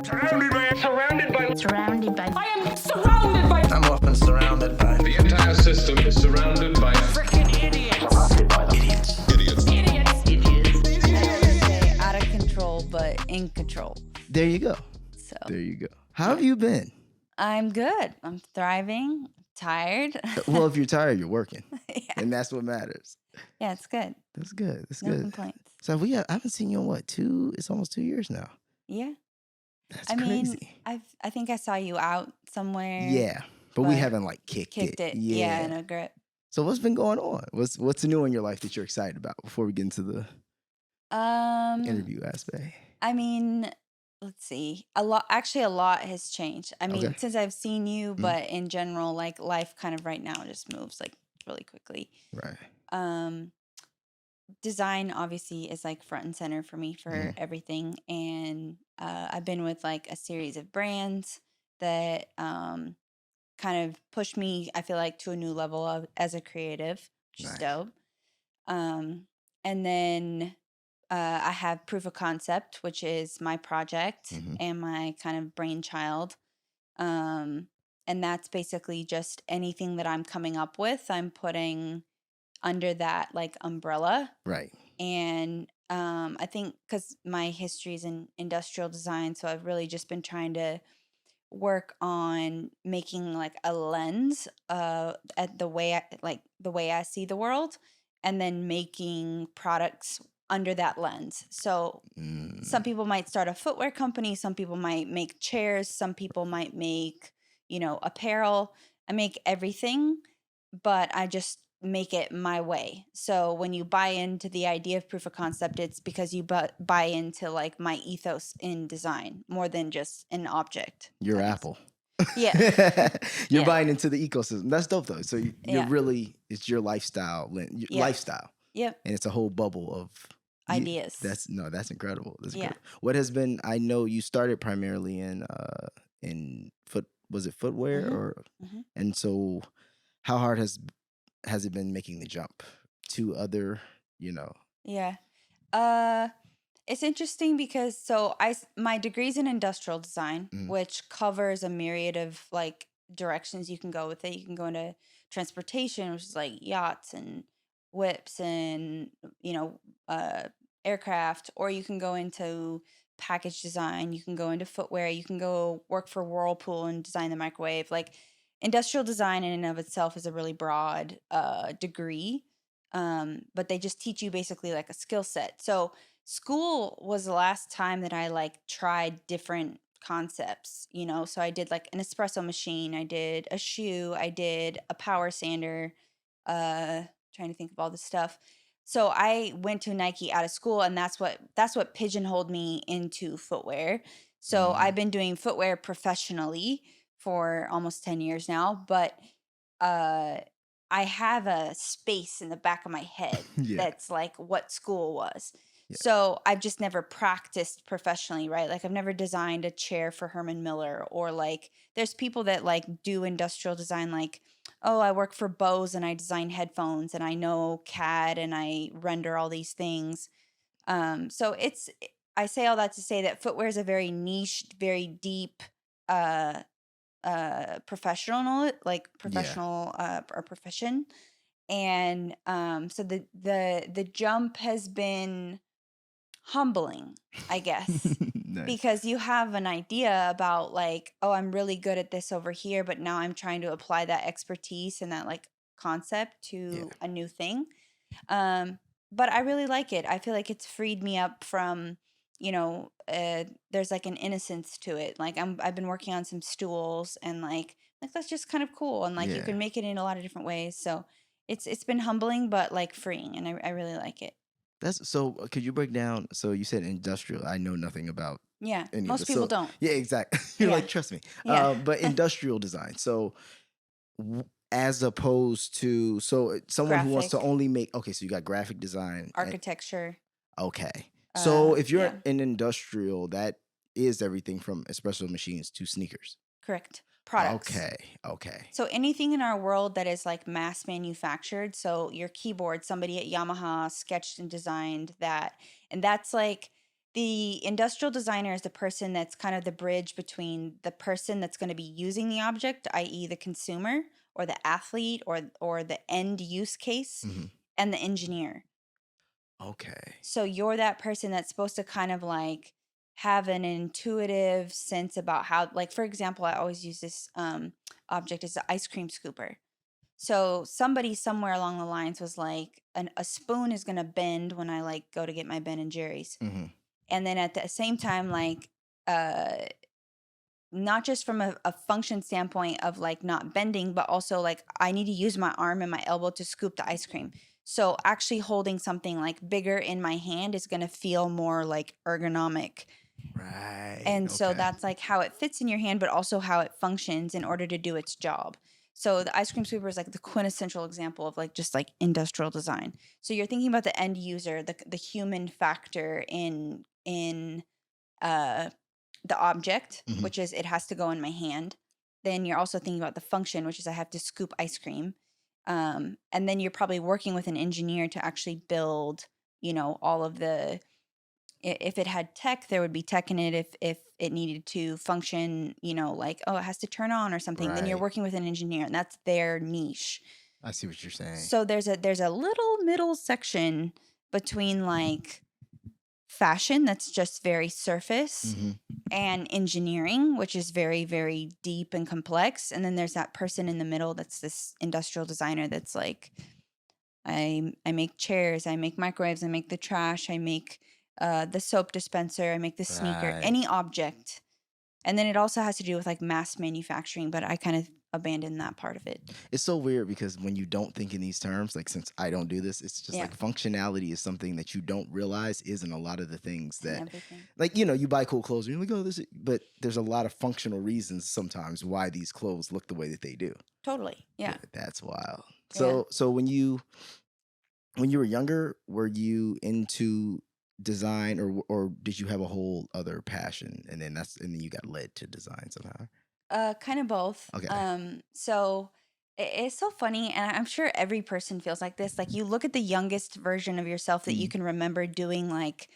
Surrounded by. I am surrounded by. I'm often surrounded by. The entire system is surrounded by Freaking idiots. Surrounded by them. idiots. Out of control, but in control. There you go. So There you go. How have you been? I'm good. I'm thriving. Tired. Well, if you're tired, you're working, Yeah. and that's what matters. Yeah, it's good. That's good. That's No good. complaints. So I haven't seen you in what, 2? It's almost 2 years now. Yeah. That's I mean, crazy. I think I saw you out somewhere. Yeah, but we but haven't like kicked Kicked it. Yeah, in a grip. So what's been going on? What's new in your life that you're excited about before we get into the interview aspect? I mean, let's see. A lot has changed. I mean, Okay. since I've seen you, Mhm. but in general, like life kind of right now just moves like really quickly. Right. Design obviously is like front and center for me for Mhm. everything, and I've been with like a series of brands that kind of pushed me, I feel like, to a new level of as a creative, which is Nice. dope. And then I have Proof of Concept, which is my project Mhm. and my kind of brainchild. And that's basically just anything that I'm coming up with, I'm putting under that like umbrella. Right. And I think because my history is in industrial design, so I've really just been trying to work on making like a lens at the way I see the world, and then making products under that lens. So some people might start a footwear company, some people might make chairs, some people might make, apparel. I make everything, but I just make it my way. So when you buy into the idea of Proof of Concept, it's because you buy into like my ethos in design more than just an object. You're That makes- Apple. Yeah. You're Yeah. buying into the ecosystem. That's dope though. So you're Yeah. really, it's your lifestyle, Yeah. lifestyle, Yep. and it's a whole bubble of Ideas. That's incredible. That's Yeah. incredible. What has been? I know you started primarily in footwear Mhm. or, Mhm. and so how hard has it been making the jump to other, Yeah. It's interesting because my degree's in industrial design, Mhm. which covers a myriad of like directions you can go with it. You can go into transportation, which is like yachts and whips and aircraft, or you can go into package design. You can go into footwear. You can go work for Whirlpool and design the microwave. Like industrial design in and of itself is a really broad degree. But they just teach you basically like a skill set. So school was the last time that I like tried different concepts, So I did like an espresso machine, I did a shoe, I did a power sander, trying to think of all this stuff. So I went to Nike out of school, and that's what pigeonholed me into footwear. So I've been doing footwear professionally for almost 10 years now, but I have a space in the back of my head Yeah. that's like what school was. Yeah. So I've just never practiced professionally, right? Like I've never designed a chair for Herman Miller, or like there's people that like do industrial design, like, oh, I work for Bose and I design headphones and I know CAD and I render all these things. So I say all that to say that footwear is a very niche, very deep, professional or profession. And so the jump has been humbling, I guess. Nice. Because you have an idea about like, oh, I'm really good at this over here, but now I'm trying to apply that expertise and that like concept to a new thing. But I really like it. I feel like it's freed me up from, there's like an innocence to it. Like I've been working on some stools, and like that's just kind of cool, and like you Yeah. can make it in a lot of different ways. So it's been humbling but like freeing, and I really like it. That's so. Could you break down? So you said industrial. I know nothing about Yeah, any of most this. people So- don't. Yeah, exactly. You're Yeah. like, trust me. Yeah. But industrial design. So as opposed to someone who wants to Graphic. only make. Okay, so you got graphic design. and- Architecture. Okay. So if you're yeah. in industrial, that is everything from espresso machines to sneakers. Correct. Products. Okay. So anything in our world that is like mass manufactured. So your keyboard, somebody at Yamaha sketched and designed that. And that's like, The industrial designer is the person that's kind of the bridge between the person that's going to be using the object, i.e. the consumer or the athlete or the end use case, and the engineer. Okay. So you're that person that's supposed to kind of like have an intuitive sense about how, like, for example, I always use this object as an ice cream scooper. So somebody somewhere along the lines was like, a spoon is going to bend when I like go to get my Ben and Jerry's. And then at the same time, like, not just from a function standpoint of like not bending, but also like I need to use my arm and my elbow to scoop the ice cream. So actually holding something like bigger in my hand is going to feel more like ergonomic. Right. And so that's like how it fits in your hand, but also how it functions in order to do its job. So the ice cream scooper is like the quintessential example of like just like industrial design. So you're thinking about the end user, the human factor in the object, which is it has to go in my hand. Then you're also thinking about the function, which is I have to scoop ice cream. And then you're probably working with an engineer to actually build, all of the, if it had tech, there would be tech in it. If it needed to function, like, oh, it has to turn on or something, then you're Right. working with an engineer and that's their niche. I see what you're saying. So there's a little middle section between like fashion that's just very surface and engineering, which is very, very deep and complex. And then there's that person in the middle that's this industrial designer that's like, I make chairs, I make microwaves, I make the trash, I make the soap dispenser, I make the sneaker, Right. any object. And then it also has to do with like mass manufacturing, but I kind of abandoned that part of it. It's so weird because when you don't think in these terms, like since I don't do this, it's just like functionality is something that you don't realize is in a lot of the things that, like, you buy cool clothes and you're like, oh, but there's a lot of functional reasons sometimes why these clothes look the way that they do. Totally. Yeah. That's wild. So when you were younger, were you into design or did you have a whole other passion and then you got led to design somehow? Kind of both. Okay. So it's so funny, and I'm sure every person feels like this. Like you look at the youngest version of yourself that you can remember doing, like,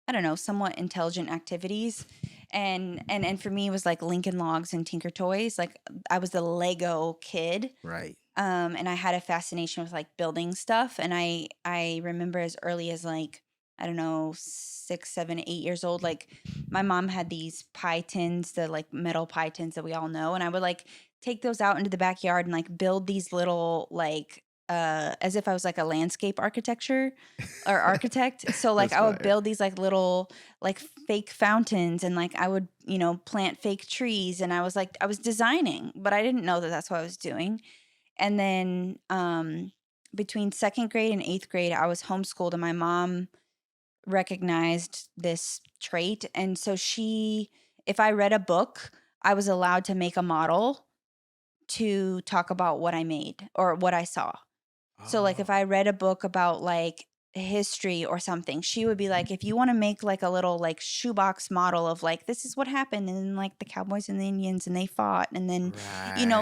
I don't know, somewhat intelligent activities, and for me it was like Lincoln Logs and Tinker Toys. Like I was the Lego kid, Right. and I had a fascination with like building stuff, and I remember as early as like, I don't know, 6, 7, 8 years old, like my mom had these pie tins, the like metal pie tins that we all know. And I would like take those out into the backyard and like build these little like, as if I was like a landscape architecture or architect. So like I would build these like little like fake fountains and like I would, plant fake trees. And I was designing, but I didn't know that that's what I was doing. And then between 2nd grade and 8th grade, I was homeschooled and my mom recognized this trait. And so if I read a book, I was allowed to make a model to talk about what I made or what I saw. So like if I read a book about like history or something, she would be like, if you want to make like a little like shoebox model of like, this is what happened and like the Cowboys and the Indians and they fought. And then,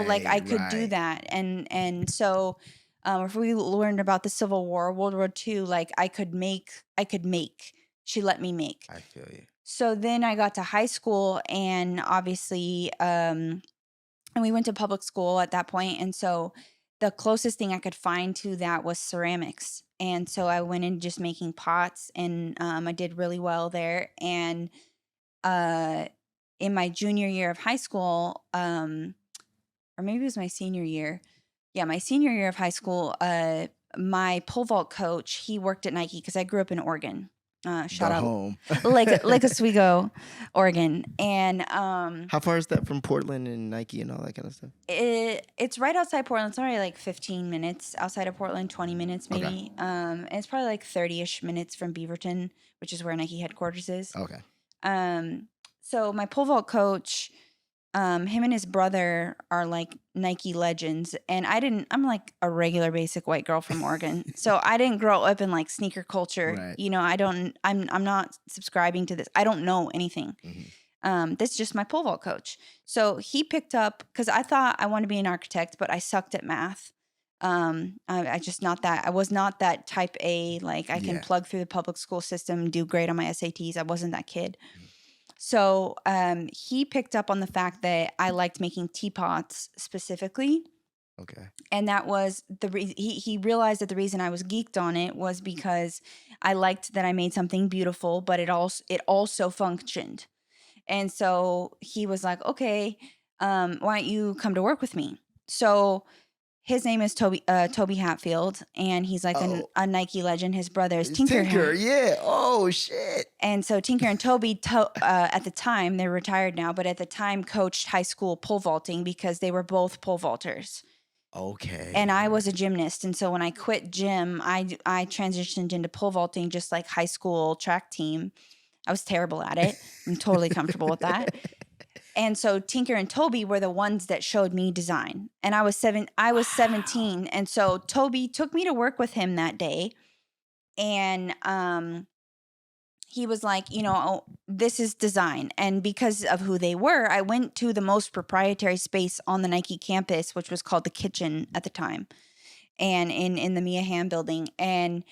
like I could do that. And so if we learned about the Civil War, World War II, like I could make. She let me make. I feel you. So then I got to high school and obviously, and we went to public school at that point. And so the closest thing I could find to that was ceramics. And so I went in just making pots and I did really well there. And in my junior year of high school, or maybe it was my senior year. Yeah, my senior year of high school, my pole vault coach, he worked at Nike because I grew up in Oregon. Shout out home. Lake Oswego, Oregon. And how far is that from Portland and Nike and all that kind of stuff? It's right outside Portland. It's already like 15 minutes outside of Portland, 20 minutes maybe. Okay. And it's probably like 30-ish minutes from Beaverton, which is where Nike headquarters is. Okay. So my pole vault coach, him and his brother are like Nike legends. And I'm like a regular basic white girl from Oregon. So I didn't grow up in like sneaker culture. Right. I'm not subscribing to this. I don't know anything. Mm-hmm. This is just my pole vault coach. So he picked up, cause I thought I wanted to be an architect, but I sucked at math. I just not that. I was not that type A. Like I can plug through the public school system, do great on my SATs. I wasn't that kid. So he picked up on the fact that I liked making teapots specifically. Okay. And that was he realized that the reason I was geeked on it was because I liked that I made something beautiful, but it also functioned. And so he was like, okay, why don't you come to work with me? So his name is Tobie Hatfield, and he's like a Nike legend. His brother is Tinker. Yeah. Oh, shit. And so Tinker and Tobie, at the time, they're retired now, but at the time coached high school pole vaulting because they were both pole vaulters. Okay. And I was a gymnast. And so when I quit gym, I transitioned into pole vaulting, just like high school track team. I was terrible at it. I'm totally comfortable with that. And so Tinker and Tobie were the ones that showed me design. And I was 17. And so Tobie took me to work with him that day. And he was like, this is design. And because of who they were, I went to the most proprietary space on the Nike campus, which was called the Kitchen at the time, and in the Mia Hamm building. And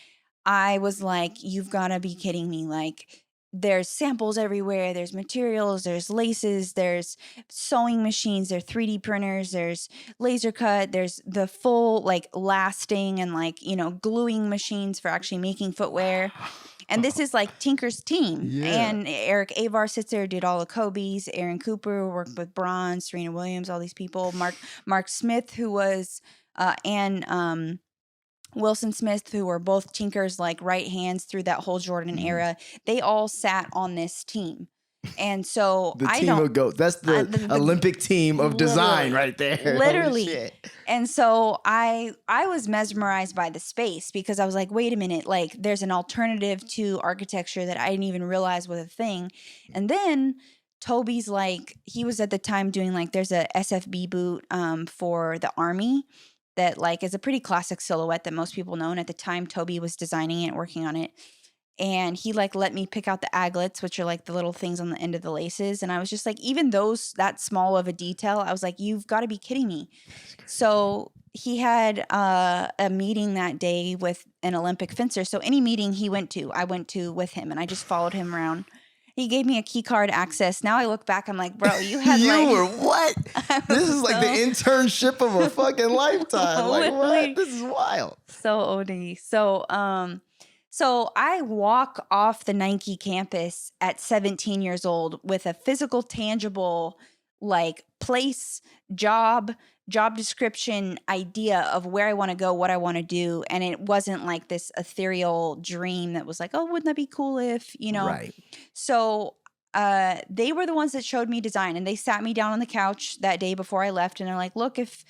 I was like, you've got to be kidding me. Like, there's samples everywhere. There's materials, there's laces, there's sewing machines, there's 3D printers, there's laser cut, there's the full like lasting and like, gluing machines for actually making footwear. And this is like Tinker's team. Yeah. And Eric Avar sits there, did all the Kobe's. Aaron Cooper worked with Braun, Serena Williams, all these people. Mark Smith, who was, and Wilson Smith, who were both Tinker's like right hands through that whole Jordan era. They all sat on this team. And so the team of GOAT. That's the Olympic team of design right there. Literally. And so I was mesmerized by the space because I was like, wait a minute, like there's an alternative to architecture that I didn't even realize was a thing. And then Tobie's like, he was at the time doing like, there's a SFB boot for the Army that like is a pretty classic silhouette that most people know. And at the time, Tobie was designing it, working on it. And he like let me pick out the aglets, which are like the little things on the end of the laces. And I was just like, even that small of a detail, I was like, you've got to be kidding me. So he had a meeting that day with an Olympic fencer. So any meeting he went to, I went to with him, and I just followed him around. He gave me a key card access. Now I look back, I'm like, bro, you had you were what? This is like the internship of a fucking lifetime. Like what? This is wild. So OD. So I walk off the Nike campus at 17 years old with a physical, tangible, like place, job description idea of where I want to go, what I want to do. And it wasn't like this ethereal dream that was like, oh, wouldn't that be cool if, Right. So they were the ones that showed me design, and they sat me down on the couch that day before I left. And they're like, look, if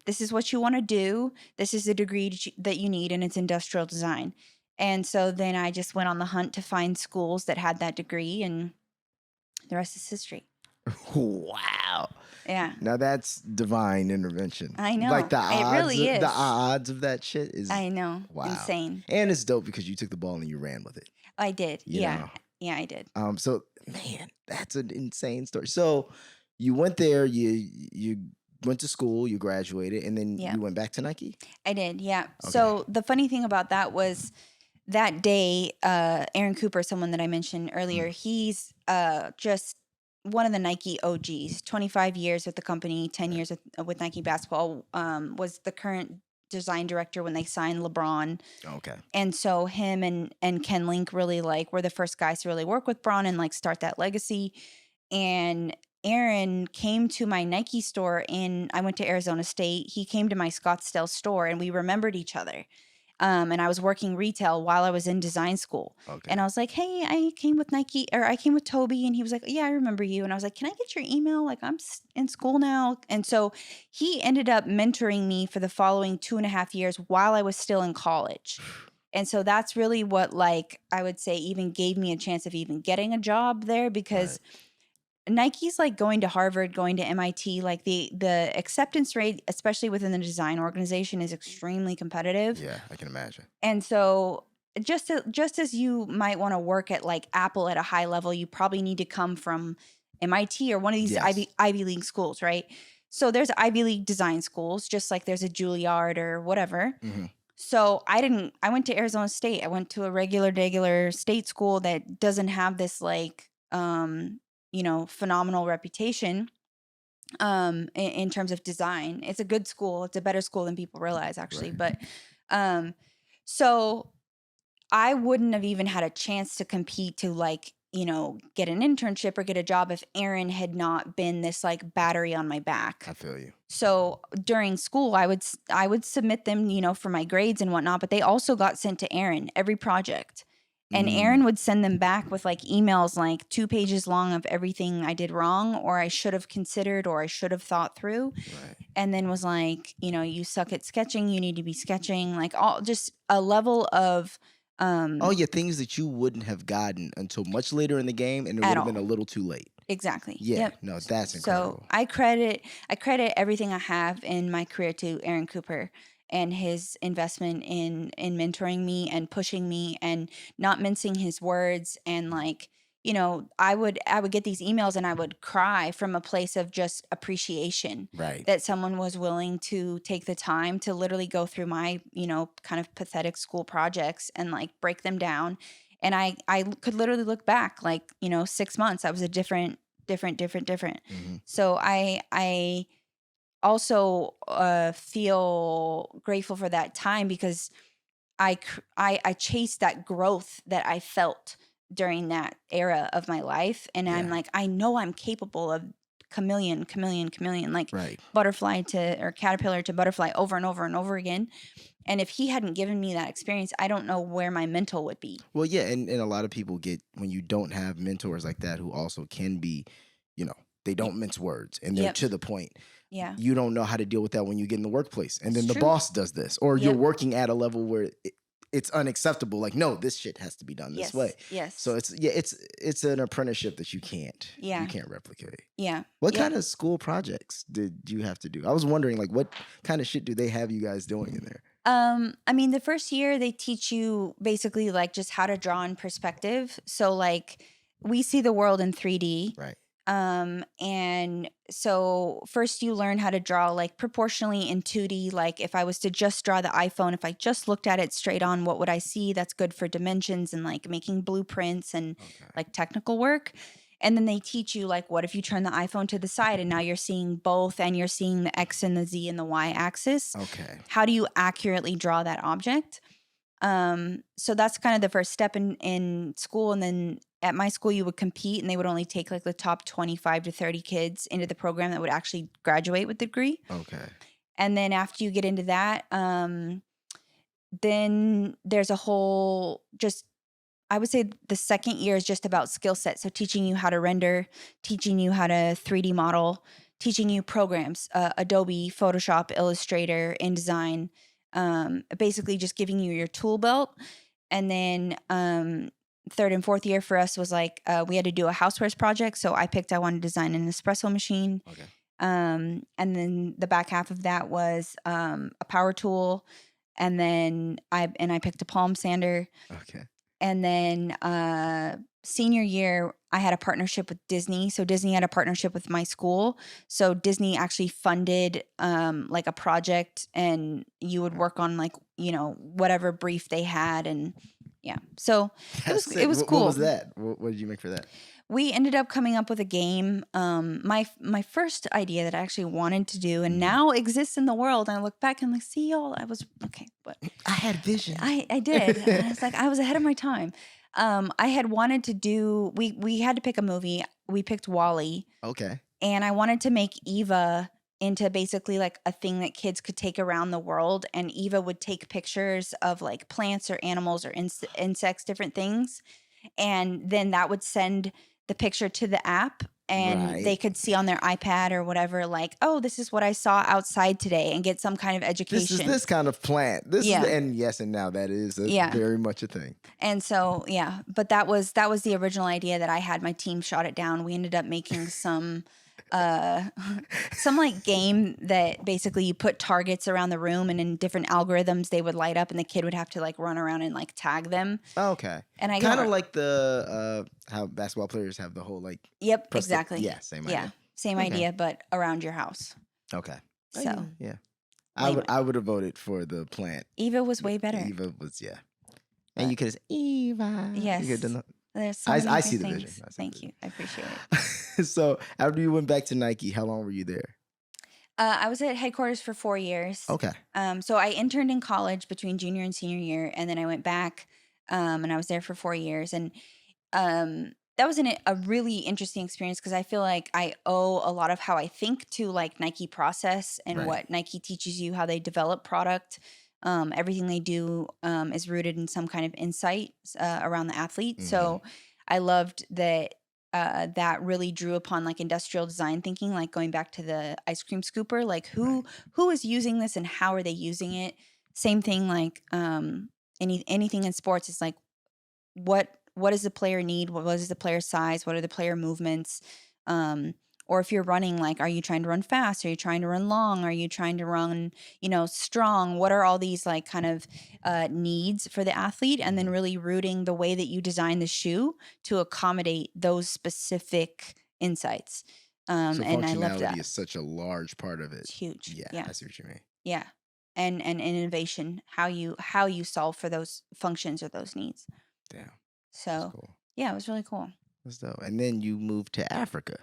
this is what you want to do, this is the degree that you need, and it's industrial design. And so then I just went on the hunt to find schools that had that degree, and the rest is history. Wow. Yeah. Now that's divine intervention. I know. Like the odds, it really is. The odds of that shit is. I know. Wow. Insane. And it's dope because you took the ball and you ran with it. I did. Yeah. know? Yeah, I did. So man, that's an insane story. So you went there, you went to school, you graduated, and then you went back to Nike? I did. Yeah. Okay. So the funny thing about that was that day, Aaron Cooper, someone that I mentioned earlier, he's just one of the Nike OGs, 25 years with the company, 10 years with Nike basketball, was the current design director when they signed LeBron. Okay. And so him and Ken Link really like were the first guys to really work with Bron and like start that legacy. And Aaron came to my Nike store I went to Arizona State. He came to my Scottsdale store, and we remembered each other. And I was working retail while I was in design school. Okay. And I was like, hey, I came with Tobie. And he was like, yeah, I remember you. And I was like, can I get your email? Like, I'm in school now. And so he ended up mentoring me for the following 2.5 years while I was still in college. And so that's really what, like, I would say even gave me a chance of even getting a job there, because Nike's like going to Harvard, going to MIT, like the acceptance rate, especially within the design organization, is extremely competitive. Yeah, I can imagine. And so just as you might want to work at like Apple at a high level, you probably need to come from MIT or one of these Ivy League schools, right? So there's Ivy League design schools, just like there's a Juilliard or whatever. Mm-hmm. So I went to Arizona State. I went to a regular state school that doesn't have this like, phenomenal reputation in terms of design. It's a good school. It's a better school than people realize, actually. Right. But so I wouldn't have even had a chance to compete to like, get an internship or get a job if Aaron had not been this like battery on my back. I feel you. So during school, I would submit them, for my grades and whatnot, but they also got sent to Aaron, every project. And Aaron would send them back with like emails, like 2 pages long of everything I did wrong, or I should have considered, or I should have thought through. Right. And then was like, you suck at sketching. You need to be sketching, like all just a level of, things that you wouldn't have gotten until much later in the game, and it would have been a little too late. Exactly. Yeah. Yep. No, that's incredible. So I credit everything I have in my career to Aaron Cooper and his investment in mentoring me and pushing me and not mincing his words. And like, I would get these emails and I would cry from a place of just appreciation. Right. That someone was willing to take the time to literally go through my, kind of pathetic school projects and like break them down. And I could literally look back like, 6 months, I was a different. Mm-hmm. So I also feel grateful for that time because I chased that growth that I felt during that era of my life. And I'm like, I know I'm capable of chameleon, like right. butterfly or caterpillar to butterfly over and over and over again. And if he hadn't given me that experience, I don't know where my mental would be. Well, yeah, and a lot of people get, when you don't have mentors like that who also can be, they don't mince words and they're to the point. Yeah. You don't know how to deal with that when you get in the workplace. And then It's the true. boss does this. Or you're working at a level where it's unacceptable. Like, no, this shit has to be done this way. Yes. So it's an apprenticeship that you can't replicate. Yeah. What kind of school projects did you have to do? I was wondering, like, what kind of shit do they have you guys doing in there? I mean, the first year they teach you basically like just how to draw in perspective. So like we see the world in 3D. Right. And so first you learn how to draw like proportionally in 2D. Like if I was to just draw the iPhone, if I just looked at it straight on, what would I see? That's good for dimensions and like making blueprints and like technical work. And then they teach you like, what if you turn the iPhone to the side and now you're seeing both and you're seeing the X and the Z and the Y axis. Okay. How do you accurately draw that object? So that's kind of the first step in school. And then at my school, you would compete and they would only take like the top 25 to 30 kids into the program that would actually graduate with the degree. Okay. And then after you get into that, then there's a whole I would say the second year is just about skill set. So teaching you how to render, teaching you how to 3D model, teaching you programs, Adobe, Photoshop, Illustrator, InDesign, basically just giving you your tool belt. And then third and fourth year for us was like we had to do a housewares project. So I wanted to design an espresso machine. Okay. And then the back half of that was a power tool. And then I picked a palm sander. Okay. And then senior year, I had a partnership with Disney. So Disney had a partnership with my school. So Disney actually funded like a project and you would work on like, whatever brief they had. And yeah, so it was cool. What was that? What did you make for that? We ended up coming up with a game. My first idea that I actually wanted to do and now exists in the world. And I look back and I'm like, see y'all, I was okay, but I had vision. I did. I was like, I was ahead of my time. I had wanted to do. We had to pick a movie. We picked WALL-E. Okay. And I wanted to make Eva into basically like a thing that kids could take around the world, and Eva would take pictures of like plants or animals or insects, different things, and then that would send the picture to the app and they could see on their iPad or whatever, like, oh, this is what I saw outside today, and get some kind of education. This is this kind of plant. This is and yes, and now that is very much a thing. And so, but that was the original idea that I had. My team shot it down. We ended up making some like game that basically you put targets around the room and in different algorithms they would light up and the kid would have to like run around and like tag them. Oh, okay. And I kind of like the how basketball players have the whole like exactly. Same idea. Same idea, but around your house. Okay. So yeah. Anyway. I would have voted for the plant. Eva was way better. Eva was, yeah. But, and you could have said, Eva. Yes. You could have done There's so many I great see the things. vision. Thank you. I appreciate it. So after you went back to Nike, how long were you there? I was at headquarters for 4 years. Okay. So I interned in college between junior and senior year, and then I went back, and I was there for 4 years. And that was a really interesting experience because I feel like I owe a lot of how I think to like Nike process and Right. what Nike teaches you, how they develop product. Everything they do is rooted in some kind of insight around the athlete. So I loved that. That really drew upon like industrial design thinking, like going back to the ice cream scooper, like who is using this and how are they using it? Same thing, like anything in sports is like what does the player need? What is the player size? What are the player movements? Or if you're running, like, are you trying to run fast? Are you trying to run long? Are you trying to run, strong? What are all these like kind of needs for the athlete? And then really rooting the way that you design the shoe to accommodate those specific insights. So and I love that. functionality is such a large part of it. It's huge. Yeah, I see what you mean. Yeah. And innovation, how you solve for those functions or those needs. Damn. So Cool. yeah, it was really cool. That's dope. And then you moved to Africa.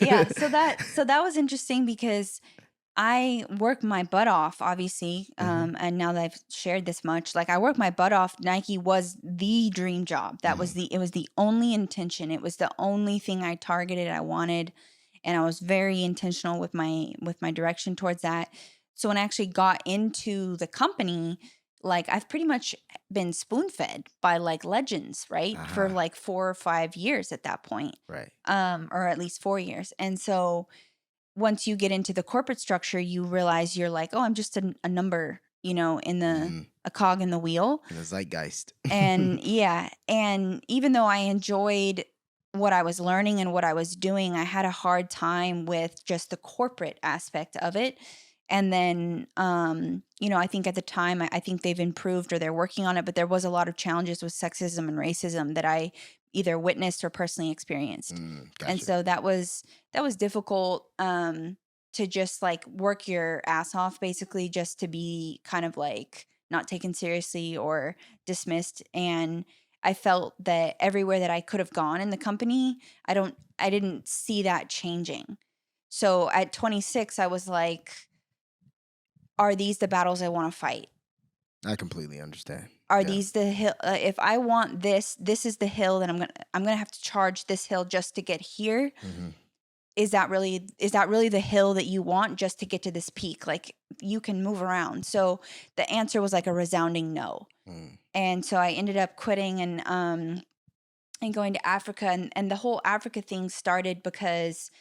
Yeah, so that was interesting because I worked my butt off, obviously. And now that I've shared this much, like I worked my butt off. Nike was the dream job. That was it was the only intention. It was the only thing I targeted, I wanted, and I was very intentional with my direction towards that. So when I actually got into the company, like I've pretty much been spoon-fed by like legends, right? For like 4 or 5 years at that point. Right. Or at least 4 years. And so once you get into the corporate structure, you realize you're like, oh, I'm just a number, in a cog in the wheel. In the zeitgeist. And yeah. And even though I enjoyed what I was learning and what I was doing, I had a hard time with just the corporate aspect of it. And then, I think at the time, I think they've improved or they're working on it, but there was a lot of challenges with sexism and racism that I either witnessed or personally experienced. Gotcha. And so that was difficult to just like work your ass off, basically, just to be kind of like not taken seriously or dismissed. And I felt that everywhere that I could have gone in the company, I didn't see that changing. So at 26, I was like, are these the battles I want to fight? I completely understand. Are these the hill? If I want this is the hill that I'm gonna have to charge this hill just to get here. Is that really the hill that you want just to get to this peak? Like you can move around. So the answer was like a resounding no. And so I ended up quitting and going to Africa, and the whole Africa thing started because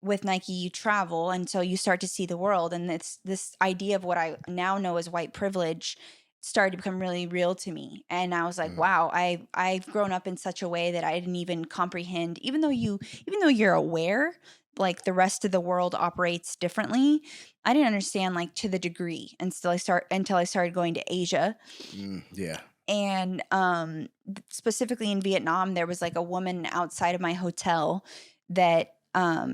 with Nike, you travel, and so you start to see the world. And it's this idea of what I now know as white privilege started to become really real to me. And I was like, wow, I've grown up in such a way that I didn't even comprehend, even though you're aware, like the rest of the world operates differently. I didn't understand like to the degree until I started going to Asia. Yeah. And specifically in Vietnam, there was like a woman outside of my hotel that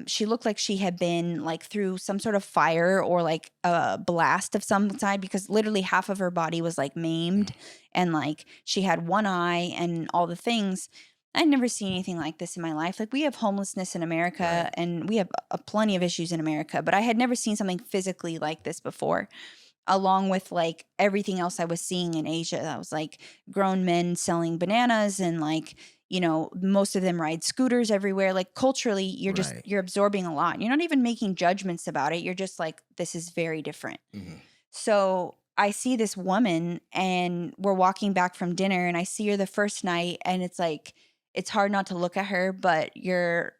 she looked like she had been like through some sort of fire or like a blast of some kind, because literally half of her body was like maimed and like she had one eye and all the things. I'd never seen anything like this in my life. Like we have homelessness in America and we have plenty of issues in America, but I had never seen something physically like this before. Along with like everything else I was seeing in Asia. I was like grown men selling bananas and like, most of them ride scooters everywhere. Like culturally, you're absorbing a lot. You're not even making judgments about it. You're just like, this is very different. So I see this woman and we're walking back from dinner and I see her the first night and it's like, it's hard not to look at her, but you're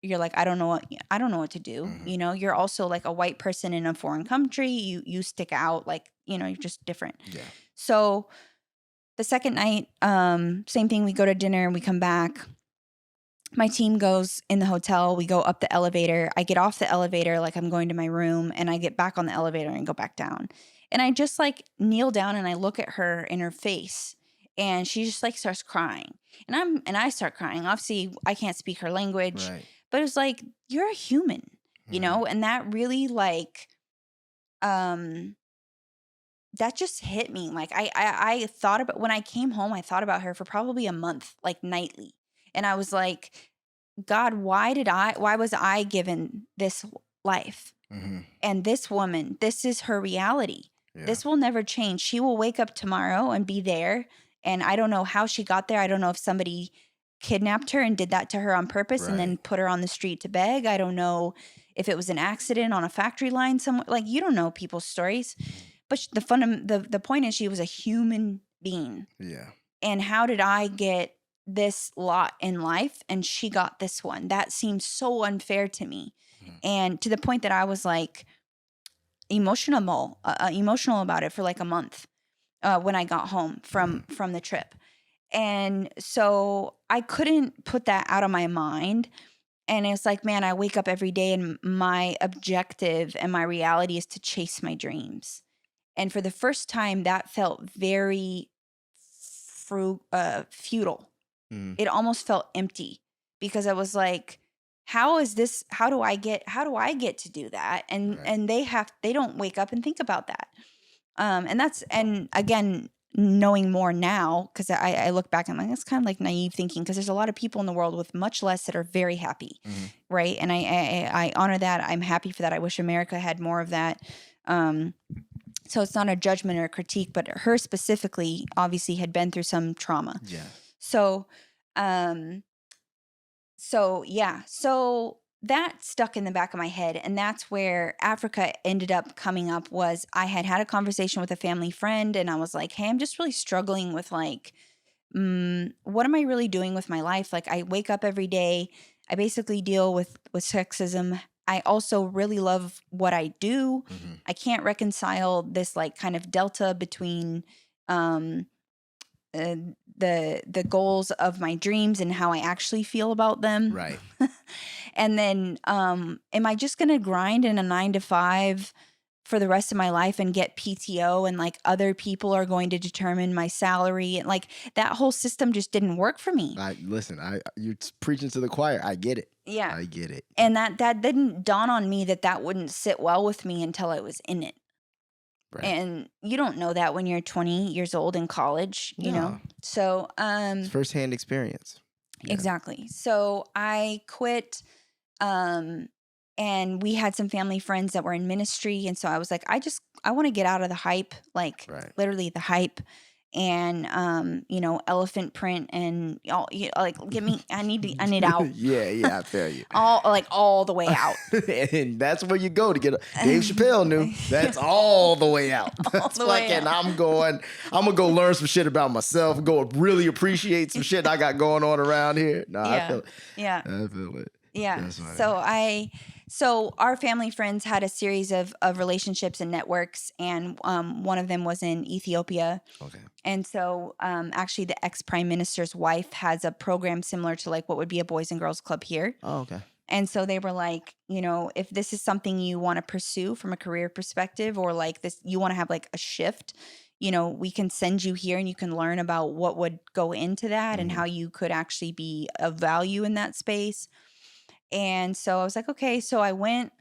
like, I don't know what to do. You're also like a white person in a foreign country. You stick out, like, you're just different. Yeah. So the second night, same thing. We go to dinner and we come back. My team goes in the hotel. We go up the elevator. I get off the elevator like I'm going to my room, and I get back on the elevator and go back down. And I just like kneel down and I look at her in her face, and she just like starts crying. And I start crying. Obviously, I can't speak her language. Right. But it was like, you're a human. you know, and that really like, that just hit me. Like I thought about, when I came home, I thought about her for probably a month, like nightly. And I was like, God, why was I given this life? And this woman, this is her reality. Yeah. This will never change. She will wake up tomorrow and be there. And I don't know how she got there. I don't know if somebody kidnapped her and did that to her on purpose and then put her on the street to beg. I don't know if it was an accident on a factory line somewhere. Like, you don't know people's stories. But the point is, she was a human being. Yeah. And how did I get this lot in life and she got this one? That seems so unfair to me. And to the point that I was like emotional about it for like a month when I got home from the trip. And so I couldn't put that out of my mind. And it's like, man, I wake up every day and my objective and my reality is to chase my dreams. And for the first time, that felt very futile. It almost felt empty because I was like, how do I get to do that? And they don't wake up and think about that. And again, knowing more now, because I look back and I'm like, that's kind of like naive thinking, because there's a lot of people in the world with much less that are very happy. Right. And I honor that. I'm happy for that. I wish America had more of that. So it's not a judgment or a critique, but her specifically obviously had been through some trauma. Yeah. So that stuck in the back of my head. And that's where Africa ended up coming up. Was I had a conversation with a family friend and I was like, hey, I'm just really struggling with like, what am I really doing with my life? Like, I wake up every day. I basically deal with sexism. I also really love what I do. I can't reconcile this like kind of delta between the goals of my dreams and how I actually feel about them. Right. And then am I just going to grind in a 9-to-5 for the rest of my life and get PTO and like other people are going to determine my salary? And like that whole system just didn't work for me. You're preaching to the choir. I get it. Yeah. I get it. And that didn't dawn on me that wouldn't sit well with me until I was in it. Right. And you don't know that when you're 20 years old in college, you know? So, it's firsthand experience. Yeah. Exactly. So I quit, and we had some family friends that were in ministry. And so I was like, I want to get out of the hype, like literally the hype. And elephant print and all, like I need out. yeah, I feel you. all the way out. And that's where you go to get Dave Chappelle knew that's all the way out. That's and I'm gonna go learn some shit about myself, go really appreciate some shit I got going on around here. I feel it. Yeah. I feel it. Yeah. So our family friends had a series of relationships and networks, and one of them was in Ethiopia. Okay. And so actually the ex-prime minister's wife has a program similar to like what would be a Boys and Girls Club here. Oh, okay. And so they were like, if this is something you want to pursue from a career perspective, or like this, you want to have like a shift, we can send you here and you can learn about what would go into that and how you could actually be of value in that space. And so I was like, okay. So I went,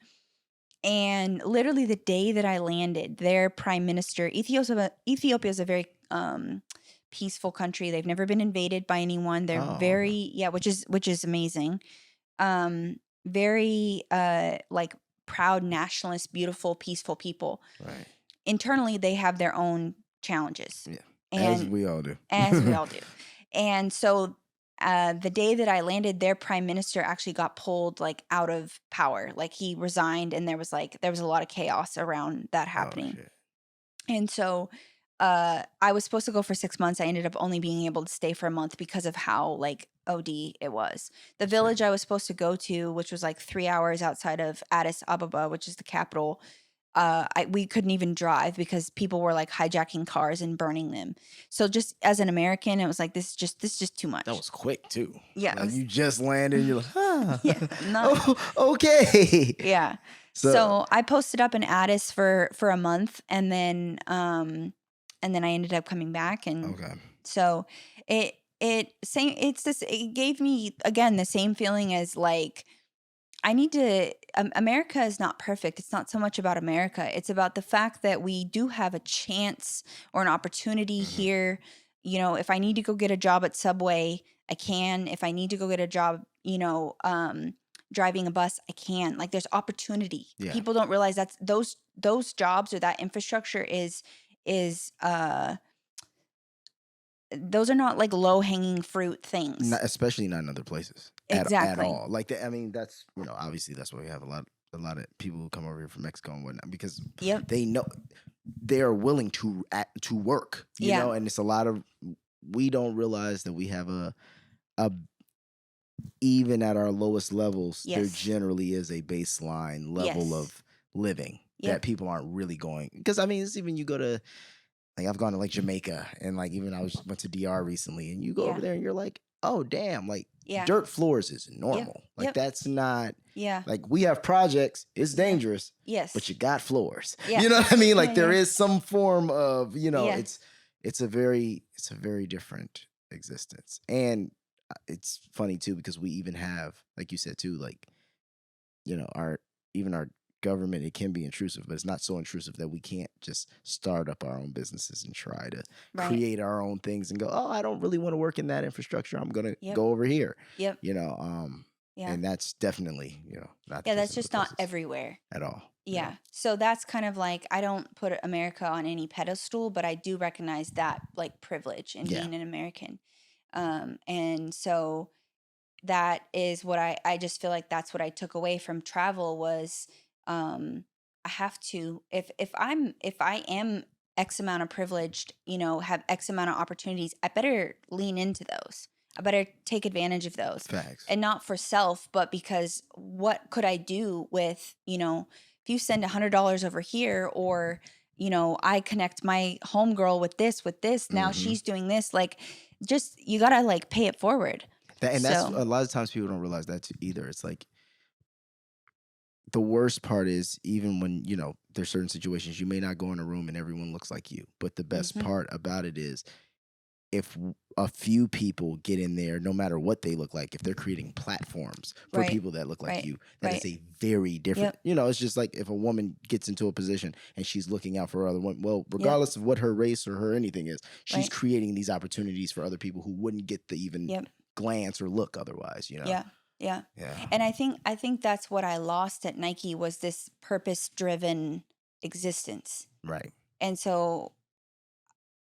and literally the day that I landed, their prime minister, Ethiopia is a very peaceful country. They've never been invaded by anyone. They're which is amazing. Very like proud, nationalist, beautiful, peaceful people. Right. Internally, they have their own challenges. Yeah. As we all do. And so the day that I landed, their prime minister actually got pulled like out of power. Like he resigned, and there was a lot of chaos around that happening. And so I was supposed to go for 6 months. I ended up only being able to stay for a month because of how like OD it was. The village I was supposed to go to, which was like 3 hours outside of Addis Ababa, which is the capital, we couldn't even drive because people were like hijacking cars and burning them. So just as an American, it was like, this is just too much. That was quick too. Yeah. Like you just landed and you're like, okay. Yeah. So I posted up in Addis for a month, and then I ended up coming back. And so it gave me again the same feeling as like I need to, America is not perfect. It's not so much about America. It's about the fact that we do have a chance or an opportunity here. You know, if I need to go get a job at Subway, I can. If I need to go get a job, you know, driving a bus, I can. Like there's opportunity. Yeah. People don't realize that's those jobs or that infrastructure is those are not like low hanging fruit things. Especially not in other places. Exactly. At all. Like, I mean, that's, you know, obviously that's why we have a lot of people who come over here from Mexico and whatnot, because they know they are willing to work, you know, and it's a lot of, we don't realize that we have a even at our lowest levels, there generally is a baseline level of living that people aren't really going. Because I mean, it's even you go to, like I've gone to like Jamaica, and like even went to DR recently, and you go over there and you're like, oh damn, like dirt floors is normal. Like that's not like we have projects, it's dangerous, but you got floors. You know what I mean? Like there is some form of, you know, it's a very different existence. And it's funny too, because we even have, like you said too, like, you know, our government, it can be intrusive, but it's not so intrusive that we can't just start up our own businesses and try to create our own things and go, oh, I don't really want to work in that infrastructure, I'm gonna go over here. You know, and that's definitely, you know, not that's just not everywhere at all. Yeah. So that's kind of like, I don't put America on any pedestal, but I do recognize that like privilege in being an American. And so that is what I just feel like that's what I took away from travel was, I have to, if I am X amount of privileged, you know, have X amount of opportunities, I better lean into those. I better take advantage of those. Facts. And not for self, but because what could I do with, you know, if you send $100 over here, or, you know, I connect my homegirl with this, now she's doing this, like, just, you got to like pay it forward. That's a lot of times people don't realize that either. It's like, the worst part is, even when, you know, there's certain situations you may not go in a room and everyone looks like you, but the best part about it is, if a few people get in there, no matter what they look like, if they're creating platforms for people that look like you, that is a very different, you know, it's just like if a woman gets into a position and she's looking out for other women, well, regardless of what her race or her anything is, she's creating these opportunities for other people who wouldn't get the even glance or look otherwise, you know? Yeah. And I think that's what I lost at Nike, was this purpose-driven existence. Right. And so,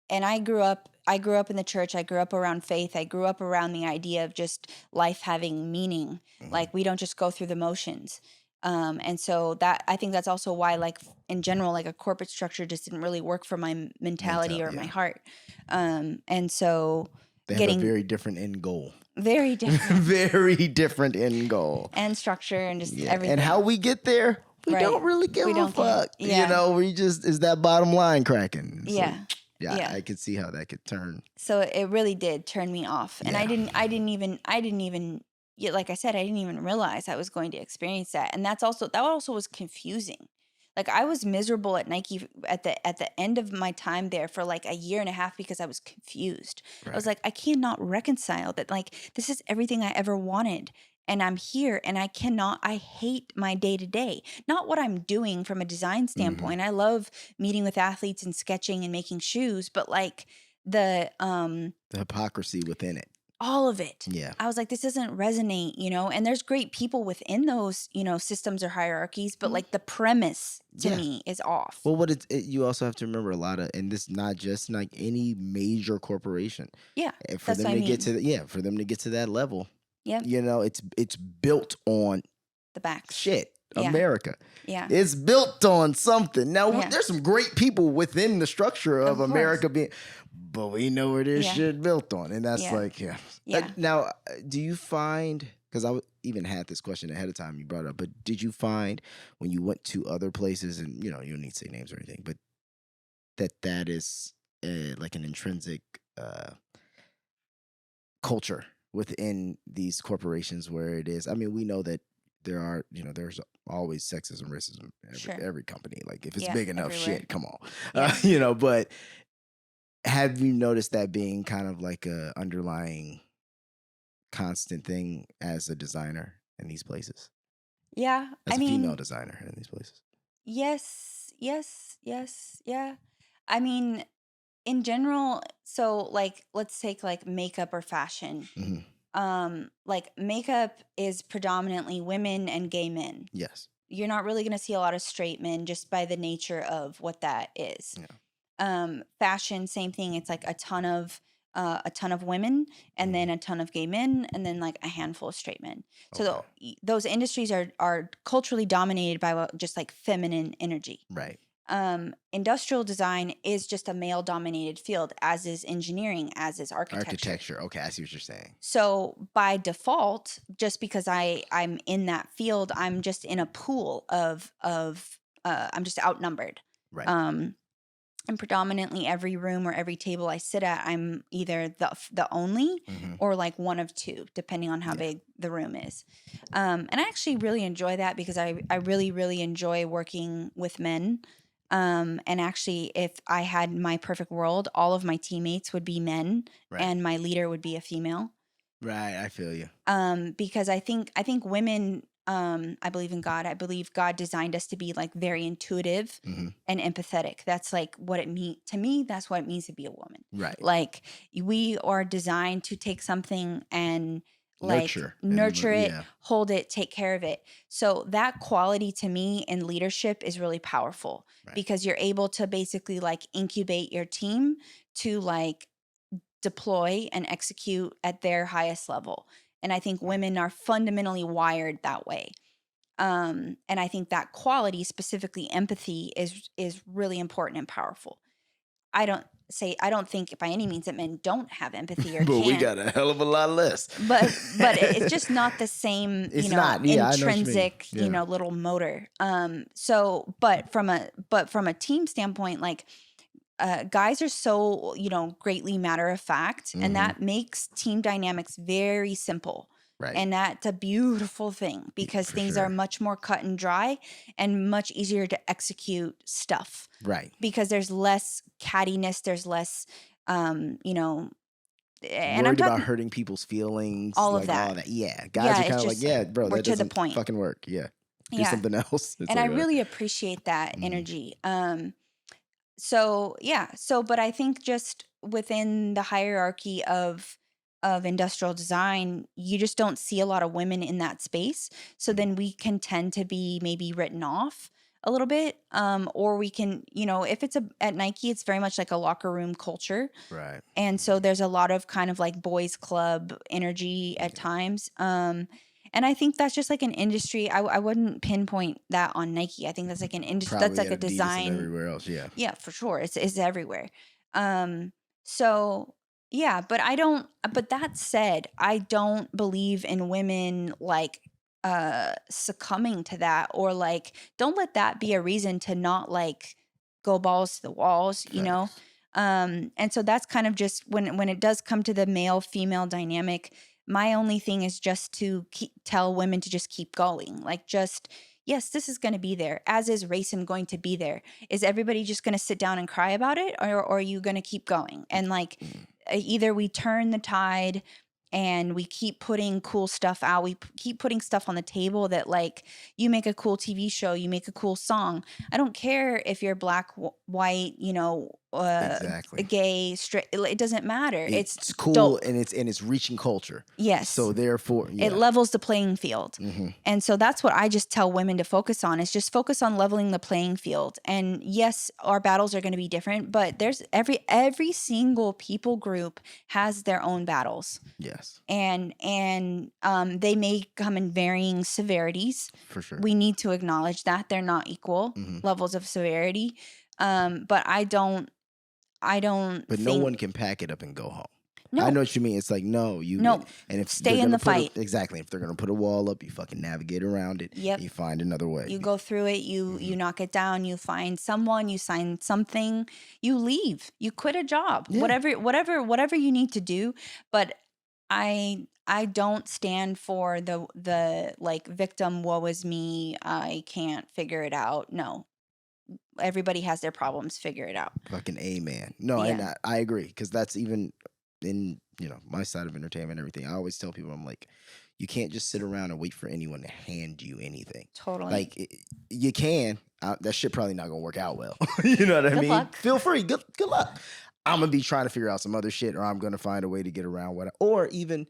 and I grew up in the church. I grew up around faith. I grew up around the idea of just life having meaning. Like, we don't just go through the motions. And so that, I think that's also why, like, in general, like a corporate structure just didn't really work for my mentality or my heart. And so they have a very different end goal. Very different. Very different end goal. And structure and just everything. And how we get there, we don't really give a fuck. You know, we just, is that bottom line cracking. So, I could see how that could turn. So it really did turn me off. And I didn't even, like I said, I didn't even realize I was going to experience that. And that also was confusing. Like, I was miserable at Nike at the end of my time there for like a year and a half, because I was confused. I was like, I cannot reconcile that. Like, this is everything I ever wanted, and I'm here, and I hate my day to day. Not what I'm doing from a design standpoint. I love meeting with athletes and sketching and making shoes, but like the hypocrisy within it. All of it. Yeah. I was like, this doesn't resonate, you know, and there's great people within those, you know, systems or hierarchies, but like the premise to me is off. Well, you also have to remember a lot of, and this not just like any major corporation. Yeah. For them to get to that level. Yeah. You know, it's built on the back shit. America. Yeah. It's built on something. Now, there's some great people within the structure of America but we know where this shit built on. And that's now, do you find, because I even had this question ahead of time you brought up, but did you find when you went to other places, and, you know, you don't need to say names or anything, but that is like an intrinsic culture within these corporations where it is? I mean, we know that there's always sexism, racism in every company. Like, if it's big enough, shit, come on. You know, but have you noticed that being kind of like a underlying constant thing as a designer in these places? Yeah. As a female designer in these places. Yes, yeah. I mean, in general, so like let's take like makeup or fashion. Like makeup is predominantly women and gay men. Yes. You're not really going to see a lot of straight men just by the nature of what that is. Yeah. Fashion, same thing. It's like a ton of women, and then a ton of gay men, and then like a handful of straight men. So those industries are culturally dominated by just like feminine energy. Right. Industrial design is just a male dominated field, as is engineering, as is architecture. Okay, I see what you're saying. So by default, just because I'm in that field, I'm just in a pool of I'm just outnumbered. Right. And predominantly every room or every table I sit at, I'm either the only or like one of two, depending on how big the room is. And I actually really enjoy that because I really, really enjoy working with men. And actually, if I had my perfect world, all of my teammates would be men and my leader would be a female. Right, I feel you. Because I think women, I believe in God. I believe God designed us to be like very intuitive and empathetic. That's like what it means to me. That's what it means to be a woman. Right. Like we are designed to take something and like nurture it, hold it, take care of it. So that quality to me in leadership is really powerful because you're able to basically like incubate your team to like deploy and execute at their highest level. And I think women are fundamentally wired that way. And I think that quality, specifically empathy, is really important and powerful. I don't think by any means that men don't have empathy or but can't. We got a hell of a lot less. But it's just not the same, intrinsic, little motor. But from a team standpoint, like guys are so, greatly matter of fact, and that makes team dynamics very simple. Right. And that's a beautiful thing because things are much more cut and dry and much easier to execute stuff. Right. Because there's less cattiness, there's less, and worried about hurting people's feelings. All of that. All that. Yeah. Guys are kind of like, bro, that doesn't fucking work. Yeah. Do something else. And I really appreciate that energy. But I think just within the hierarchy of industrial design, you just don't see a lot of women in that space. So then we can tend to be maybe written off a little bit. Or we can, if it's at Nike, it's very much like a locker room culture. Right. And so there's a lot of kind of like boys club energy at times. And I think that's just like an industry. I wouldn't pinpoint that on Nike. I think that's like an industry. That's like a design. Everywhere else, yeah. Yeah, for sure. It's everywhere. So yeah, but that said, I don't believe in women like succumbing to that, or like don't let that be a reason to not like go balls to the walls, and so that's kind of just when it does come to the male female dynamic, my only thing is just to tell women to just keep going. Like just, yes, this is going to be there, as is racism going to be there. Is everybody just going to sit down and cry about it, or are you going to keep going? And like either we turn the tide and we keep putting cool stuff out. We keep putting stuff on the table that like you make a cool TV show, you make a cool song. I don't care if you're black, white, exactly. Gay, straight. It doesn't matter. It's cool dope. and it's reaching culture. Yes. So therefore, it levels the playing field. And so that's what I just tell women to focus on, is just focus on leveling the playing field. And yes, our battles are going to be different, but there's every single people group has their own battles. Yes. And they may come in varying severities. For sure. We need to acknowledge that they're not equal levels of severity. But I don't But no one can pack it up and go home. No. I know what you mean. It's like, no. And if stay in the fight. Exactly. If they're going to put a wall up, you fucking navigate around it. Yep. You find another way. You go through it. You knock it down. You find someone. You sign something. You leave. You quit a job. Yeah. Whatever you need to do. But I don't stand for the like victim, woe is me, I can't figure it out. No. Everybody has their problems, figure it out. Fucking amen. No, yeah. I agree, because that's even in my side of entertainment and everything. I always tell people, I'm like, you can't just sit around and wait for anyone to hand you anything. Totally. Like you can. That shit probably not gonna work out well. You know what I mean? Luck. Feel free. Good luck. I'm gonna be trying to figure out some other shit, or I'm gonna find a way to get around what. Or even,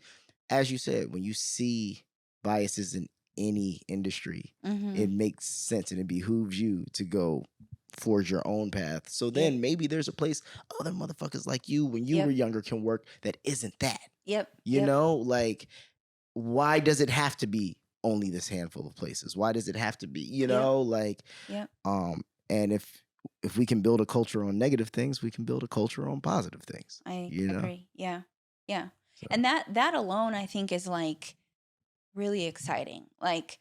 as you said, when you see biases in any industry, it makes sense and it behooves you to go forge your own path. So then maybe there's a place other motherfuckers like you when you were younger can work that isn't that. Yep. You know, like, why does it have to be only this handful of places? Why does it have to be, you know, like, and if we can build a culture on negative things, we can build a culture on positive things. I agree. Know? Yeah. Yeah. So. And that alone, I think, is like really exciting. Like,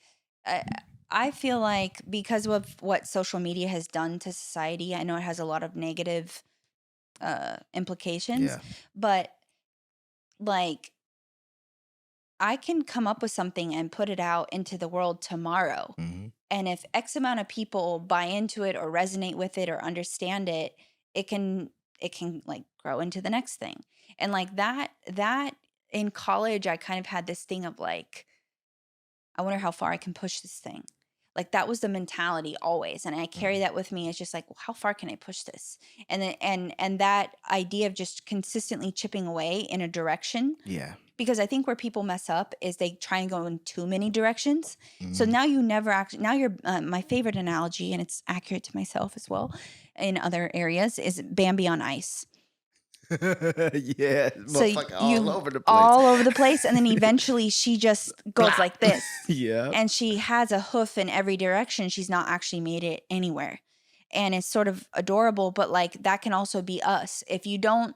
I feel like because of what social media has done to society, I know it has a lot of negative implications, but like, I can come up with something and put it out into the world tomorrow. And if X amount of people buy into it or resonate with it or understand it, it can like grow into the next thing. And like that in college, I kind of had this thing of like, I wonder how far I can push this thing. Like that was the mentality always. And I carry that with me. It's just like, well, how far can I push this? And then, and that idea of just consistently chipping away in a direction. Yeah. Because I think where people mess up is they try and go in too many directions. So now you never actually, now you're, my favorite analogy, and it's accurate to myself as well in other areas, is Bambi on ice. Yeah, so all over the place. All over the place, and then eventually she just goes like this. Yeah. And she has a hoof in every direction. She's not actually made it anywhere. And it's sort of adorable, but like that can also be us. If you don't,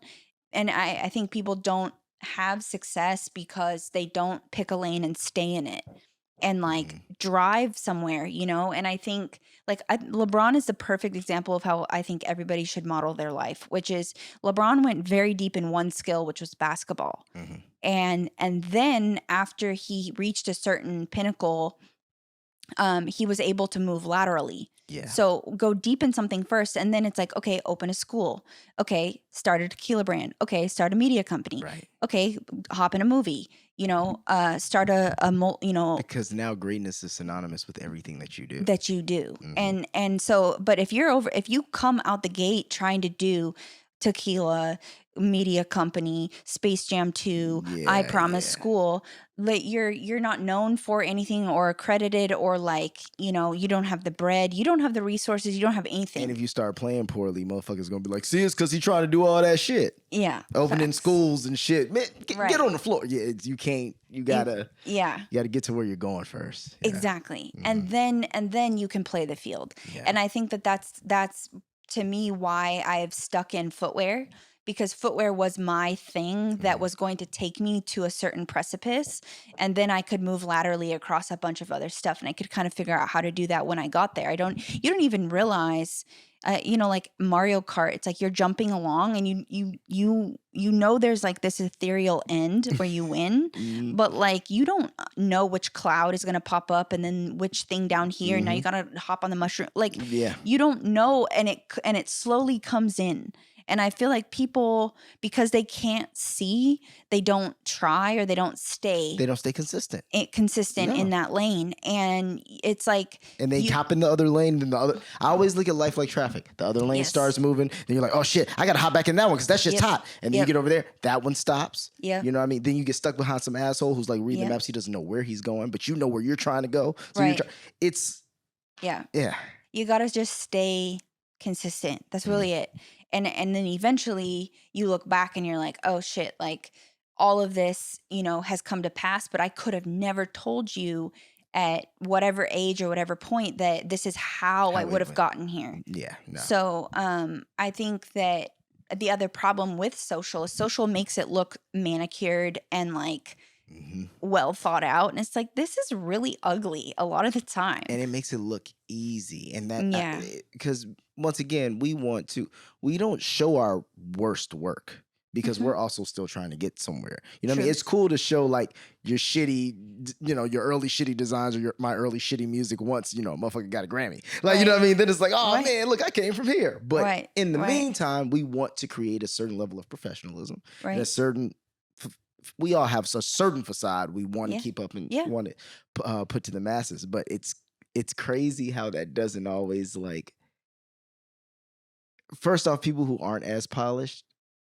and I think people don't have success because they don't pick a lane and stay in it and like drive somewhere, you know? And I think like LeBron is the perfect example of how I think everybody should model their life, which is LeBron went very deep in one skill, which was basketball. And then after he reached a certain pinnacle, he was able to move laterally. Yeah. So go deep in something first, and then it's like, okay, open a school. Okay, start a tequila brand. Okay, start a media company. Right. Okay, hop in a movie. You know, start you know. Because now greatness is synonymous with everything that you do. And so, but if you come out the gate trying to do tequila, media company, Space Jam 2, I Promise School, like you're not known for anything or accredited, or like, you know, you don't have the bread, you don't have the resources, you don't have anything. And if you start playing poorly, motherfuckers gonna be like, see, it's because he trying to do all that shit. Yeah. Opening schools and shit. Man, get on the floor. Yeah, you can't, you gotta get to where you're going first. Yeah. Exactly. And then you can play the field. Yeah. And I think that's to me why I have stuck in footwear, because footwear was my thing that was going to take me to a certain precipice, and then I could move laterally across a bunch of other stuff, and I could kind of figure out how to do that when I got there. You don't even realize, you know, like Mario Kart, it's like you're jumping along and you know there's like this ethereal end where you win, but like you don't know which cloud is going to pop up and then which thing down here. Now you got to hop on the mushroom. Like you don't know, and it slowly comes in. And I feel like people, because they can't see, they don't try, or they don't stay. They don't stay consistent. In that lane. And it's like. And they hop in the other lane. And I always look at life like traffic. The other lane starts moving. Then you're like, oh shit, I got to hop back in that one because that shit's hot. And then you get over there. That one stops. Yeah. You know what I mean? Then you get stuck behind some asshole who's like reading the maps. He doesn't know where he's going, but you know where you're trying to go. So it's. Yeah. Yeah. You got to just stay consistent. That's really it. And then eventually you look back and you're like, oh shit, like all of this, you know, has come to pass, but I could have never told you at whatever age or whatever point that this is how I would have gotten here. Yeah. No. So I think that the other problem with social makes it look manicured and like well thought out, and it's like, this is really ugly a lot of the time, and it makes it look easy. And that because once again, we don't show our worst work because we're also still trying to get somewhere. You know what I mean? It's cool to show like your shitty, you know, your early shitty designs or my early shitty music once, you know, motherfucker got a Grammy. Like, you know what I mean? Then it's like, oh man, look, I came from here. But in the meantime, we want to create a certain level of professionalism and a certain we all have a certain facade we want to keep up and Yeah. want to put to the masses, but it's crazy how that doesn't always, like, first off, people who aren't as polished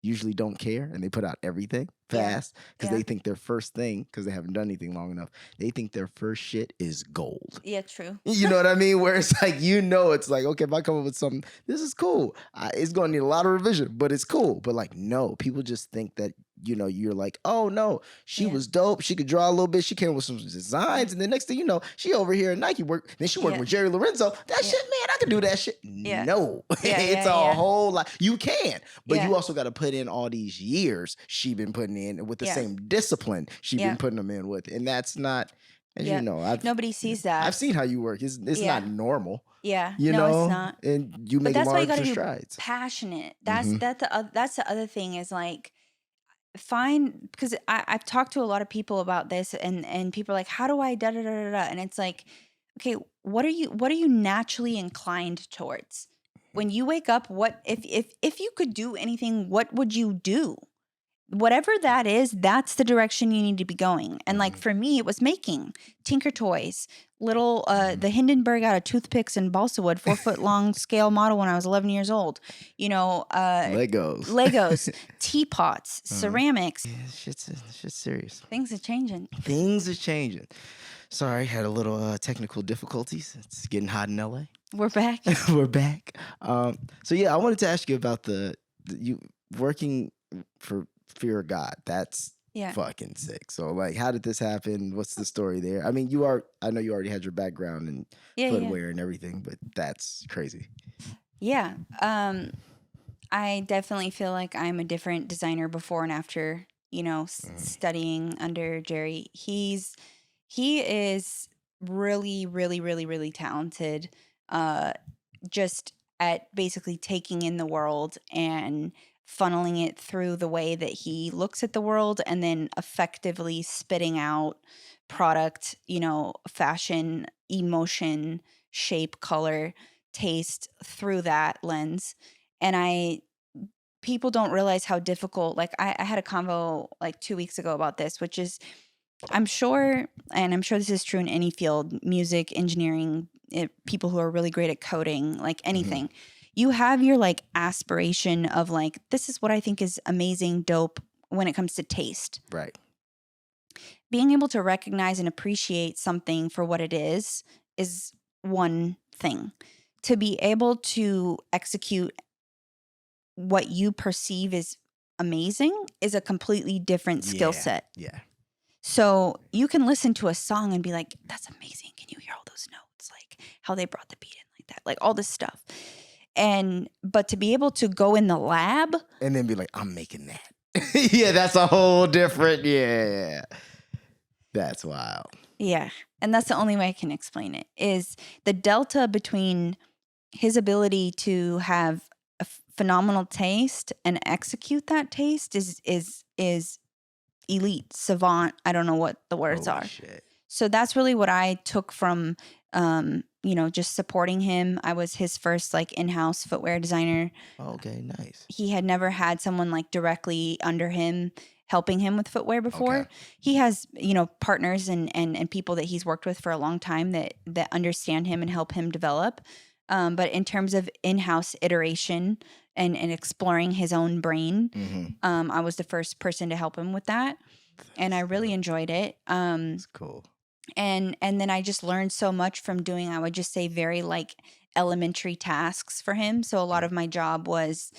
usually don't care, and they put out everything fast because they think their first thing, because they haven't done anything long enough, they think their first shit is gold. Yeah, true. You know what I mean? Where it's like, it's like, okay, if I come up with something, this is cool. It's going to need a lot of revision, but it's cool. But like, no, people just think that, you're like, oh no, she was dope. She could draw a little bit. She came with some designs. And then next thing you know, she over here at Nike work. Then she working with Jerry Lorenzo. That shit, man, I can do that shit. Yeah. No, it's a whole lot. You can, but you also got to put in all these years she been putting in with the same discipline she been putting them in with. And that's not, as you know, nobody sees that. I've seen how you work. It's not normal. Yeah, you know, know, it's not. And you make that's why you marks gotta and be strides. Passionate. That's the other thing is like, because I've talked to a lot of people about this, and people are like, how do I da da da da da? And it's like, okay, what are you naturally inclined towards? When you wake up, what if you could do anything, what would you do? Whatever that is, that's the direction you need to be going. And like for me, it was making Tinker toys, little the Hindenburg out of toothpicks and balsa wood, 4-foot long scale model when I was 11 years old. Legos, teapots, ceramics. Yeah, shit's serious. Things are changing. Sorry, had a little technical difficulties. It's getting hot in LA. We're back. We're back. So yeah, I wanted to ask you about you working for Fear of God. That's fucking sick. So like, how did this happen? What's the story there? I mean, I know you already had your background in footwear and everything, but that's crazy. Yeah. I definitely feel like I'm a different designer before and after, studying under Jerry. He is really, really, really, really talented, just at basically taking in the world and funneling it through the way that he looks at the world, and then effectively spitting out product, fashion, emotion, shape, color, taste through that lens. And people don't realize how difficult, like I had a convo like 2 weeks ago about this, which is, I'm sure this is true in any field, music, engineering, people who are really great at coding, like anything. You have your like aspiration of like, this is what I think is amazing, dope when it comes to taste. Right. Being able to recognize and appreciate something for what it is one thing. To be able to execute what you perceive as amazing is a completely different skill set. Yeah. So you can listen to a song and be like, that's amazing. Can you hear all those notes? Like how they brought the beat in like that, like all this stuff. But to be able to go in the lab and then be like, I'm making that. Yeah, that's a whole different, that's wild. Yeah. And that's the only way I can explain it, is the delta between his ability to have a phenomenal taste and execute that taste is elite, savant. I don't know what the words are. Shit. So that's really what I took from, just supporting him. I was his first like in-house footwear designer. Okay, nice. He had never had someone like directly under him helping him with footwear before. Okay. He has, partners and people that he's worked with for a long time that understand him and help him develop. But in terms of in-house iteration and exploring his own brain, I was the first person to help him with that. And I really enjoyed it. That's cool. And then I just learned so much from doing, I would just say, very like elementary tasks for him. So a lot of my job was,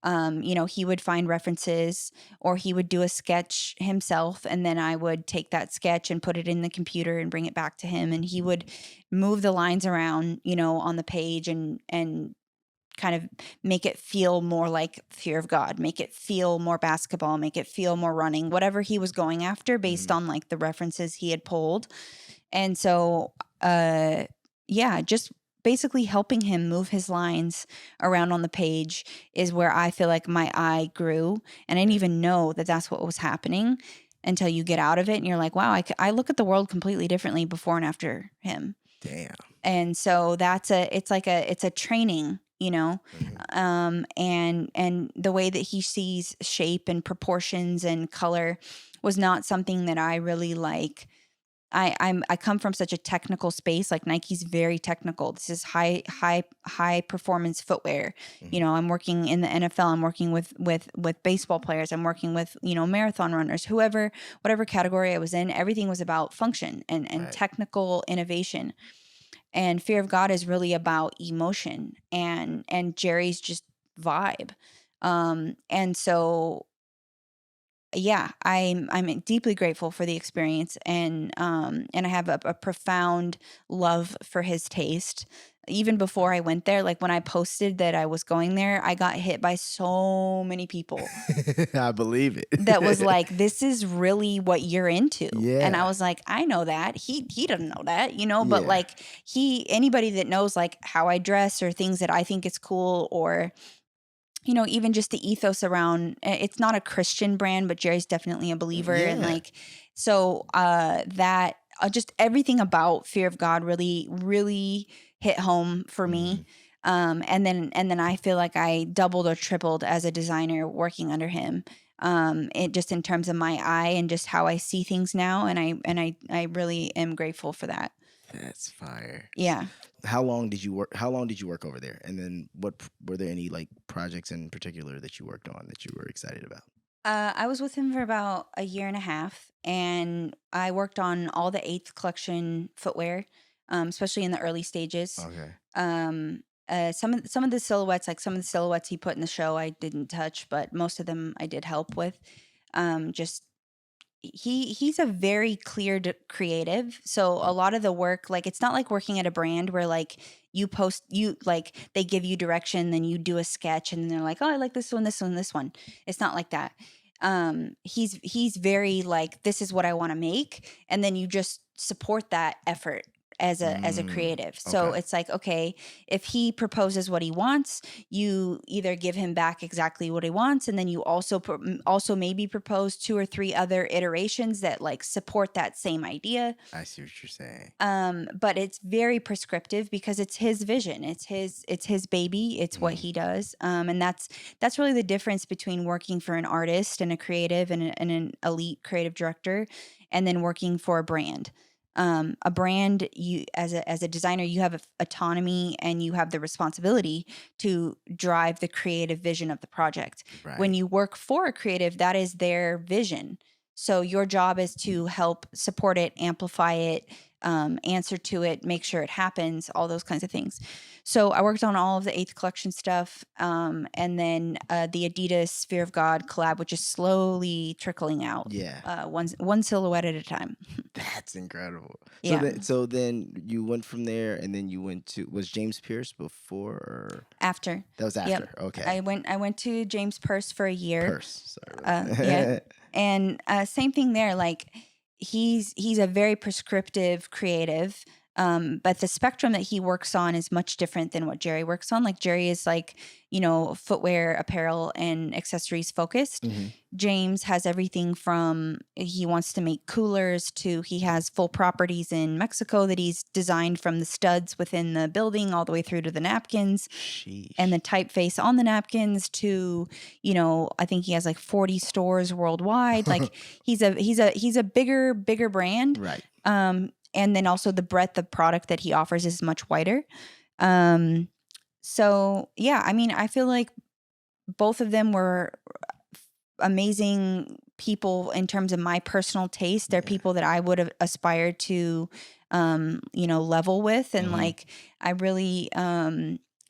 he would find references, or he would do a sketch himself, and then I would take that sketch and put it in the computer and bring it back to him, and he would move the lines around, on the page and kind of make it feel more like Fear of God, make it feel more basketball, make it feel more running, whatever he was going after based on like the references he had pulled. And so, just basically helping him move his lines around on the page is where I feel like my eye grew. And I didn't even know that that's what was happening until you get out of it and you're like, wow, I look at the world completely differently before and after him. Damn. And so it's a training, and the way that he sees shape and proportions and color was not something that I really like. I come from such a technical space. Like Nike's very technical. This is high performance footwear. Mm-hmm. You know, I'm working in the NFL. I'm working with baseball players. I'm working with, you know, marathon runners, whatever category I was in. Everything was about function and Right. technical innovation. And Fear of God is really about emotion and Jerry's just vibe. And so yeah, I'm deeply grateful for the experience, and I have a profound love for his taste. Even before I went there, like when I posted that I was going there, I got hit by so many people I believe it. that was like, "This is really what you're into," and I Yeah. was like, "I know that. He doesn't know that, you know." But Yeah. like anybody that knows like how I dress or things that I think is cool, or you know, even just the ethos around, it's not a Christian brand, but Jerry's definitely a believer. And Yeah. like, so that just everything about Fear of God really, really hit home for me. And then I feel like I doubled or tripled as a designer working under him. It just in terms of my eye and just how I see things now. And I really am grateful for that. That's fire. Yeah. How long did you work over there? And then were there any like projects in particular that you worked on that you were excited about? I was with him for about a year and a half, and I worked on all the eighth collection footwear, especially in the early stages. Okay. Some of the silhouettes, like some of the silhouettes he put in the show, I didn't touch, but most of them I did help with. Just he's a very clear creative, so a lot of the work, like it's not like working at a brand where like you like they give you direction, then you do a sketch and they're like, oh, I like this one, this one, this one. It's not like that. He's very like, this is what I want to make, and then you just support that effort as a creative. So Okay. it's like, okay, if he proposes what he wants, you either give him back exactly what he wants, and then you also also maybe propose 2 or 3 other iterations that like support that same idea. I see what you're saying. But it's very prescriptive because it's his vision, it's his baby, it's what he does. And that's really the difference between working for an artist and a creative and an elite creative director, and then working for a brand. A brand, you as a designer, you have autonomy and you have the responsibility to drive the creative vision of the project. Right. When you work for a creative, that is their vision. So your job is to help support it, amplify it, answer to it, make sure it happens, all those kinds of things. So I worked on all of the eighth collection stuff, and then the Adidas Fear of God collab, which is slowly trickling out. Yeah. One silhouette at a time. That's incredible. Yeah. So then you went from there, and then you went to, was James Pierce before or After. that was after? Yep. Okay. I went to James Perse for a year. Perse. Sorry. Yeah. And same thing there. Like he's a very prescriptive creative. But the spectrum that he works on is much different than what Jerry works on. Like Jerry is like, you know, footwear, apparel, and accessories focused. James has everything from, he wants to make coolers to he has full properties in Mexico that he's designed, from the studs within the building all the way through to the napkins. Sheesh. And the typeface on the napkins to, you know, I think he has like 40 stores worldwide. Like he's a bigger brand. Right. And then also the breadth of product that he offers is much wider. So yeah, I mean, I feel like both of them were amazing people in terms of my personal taste. They're people that I would have aspired to, you know, level with. And like, I really,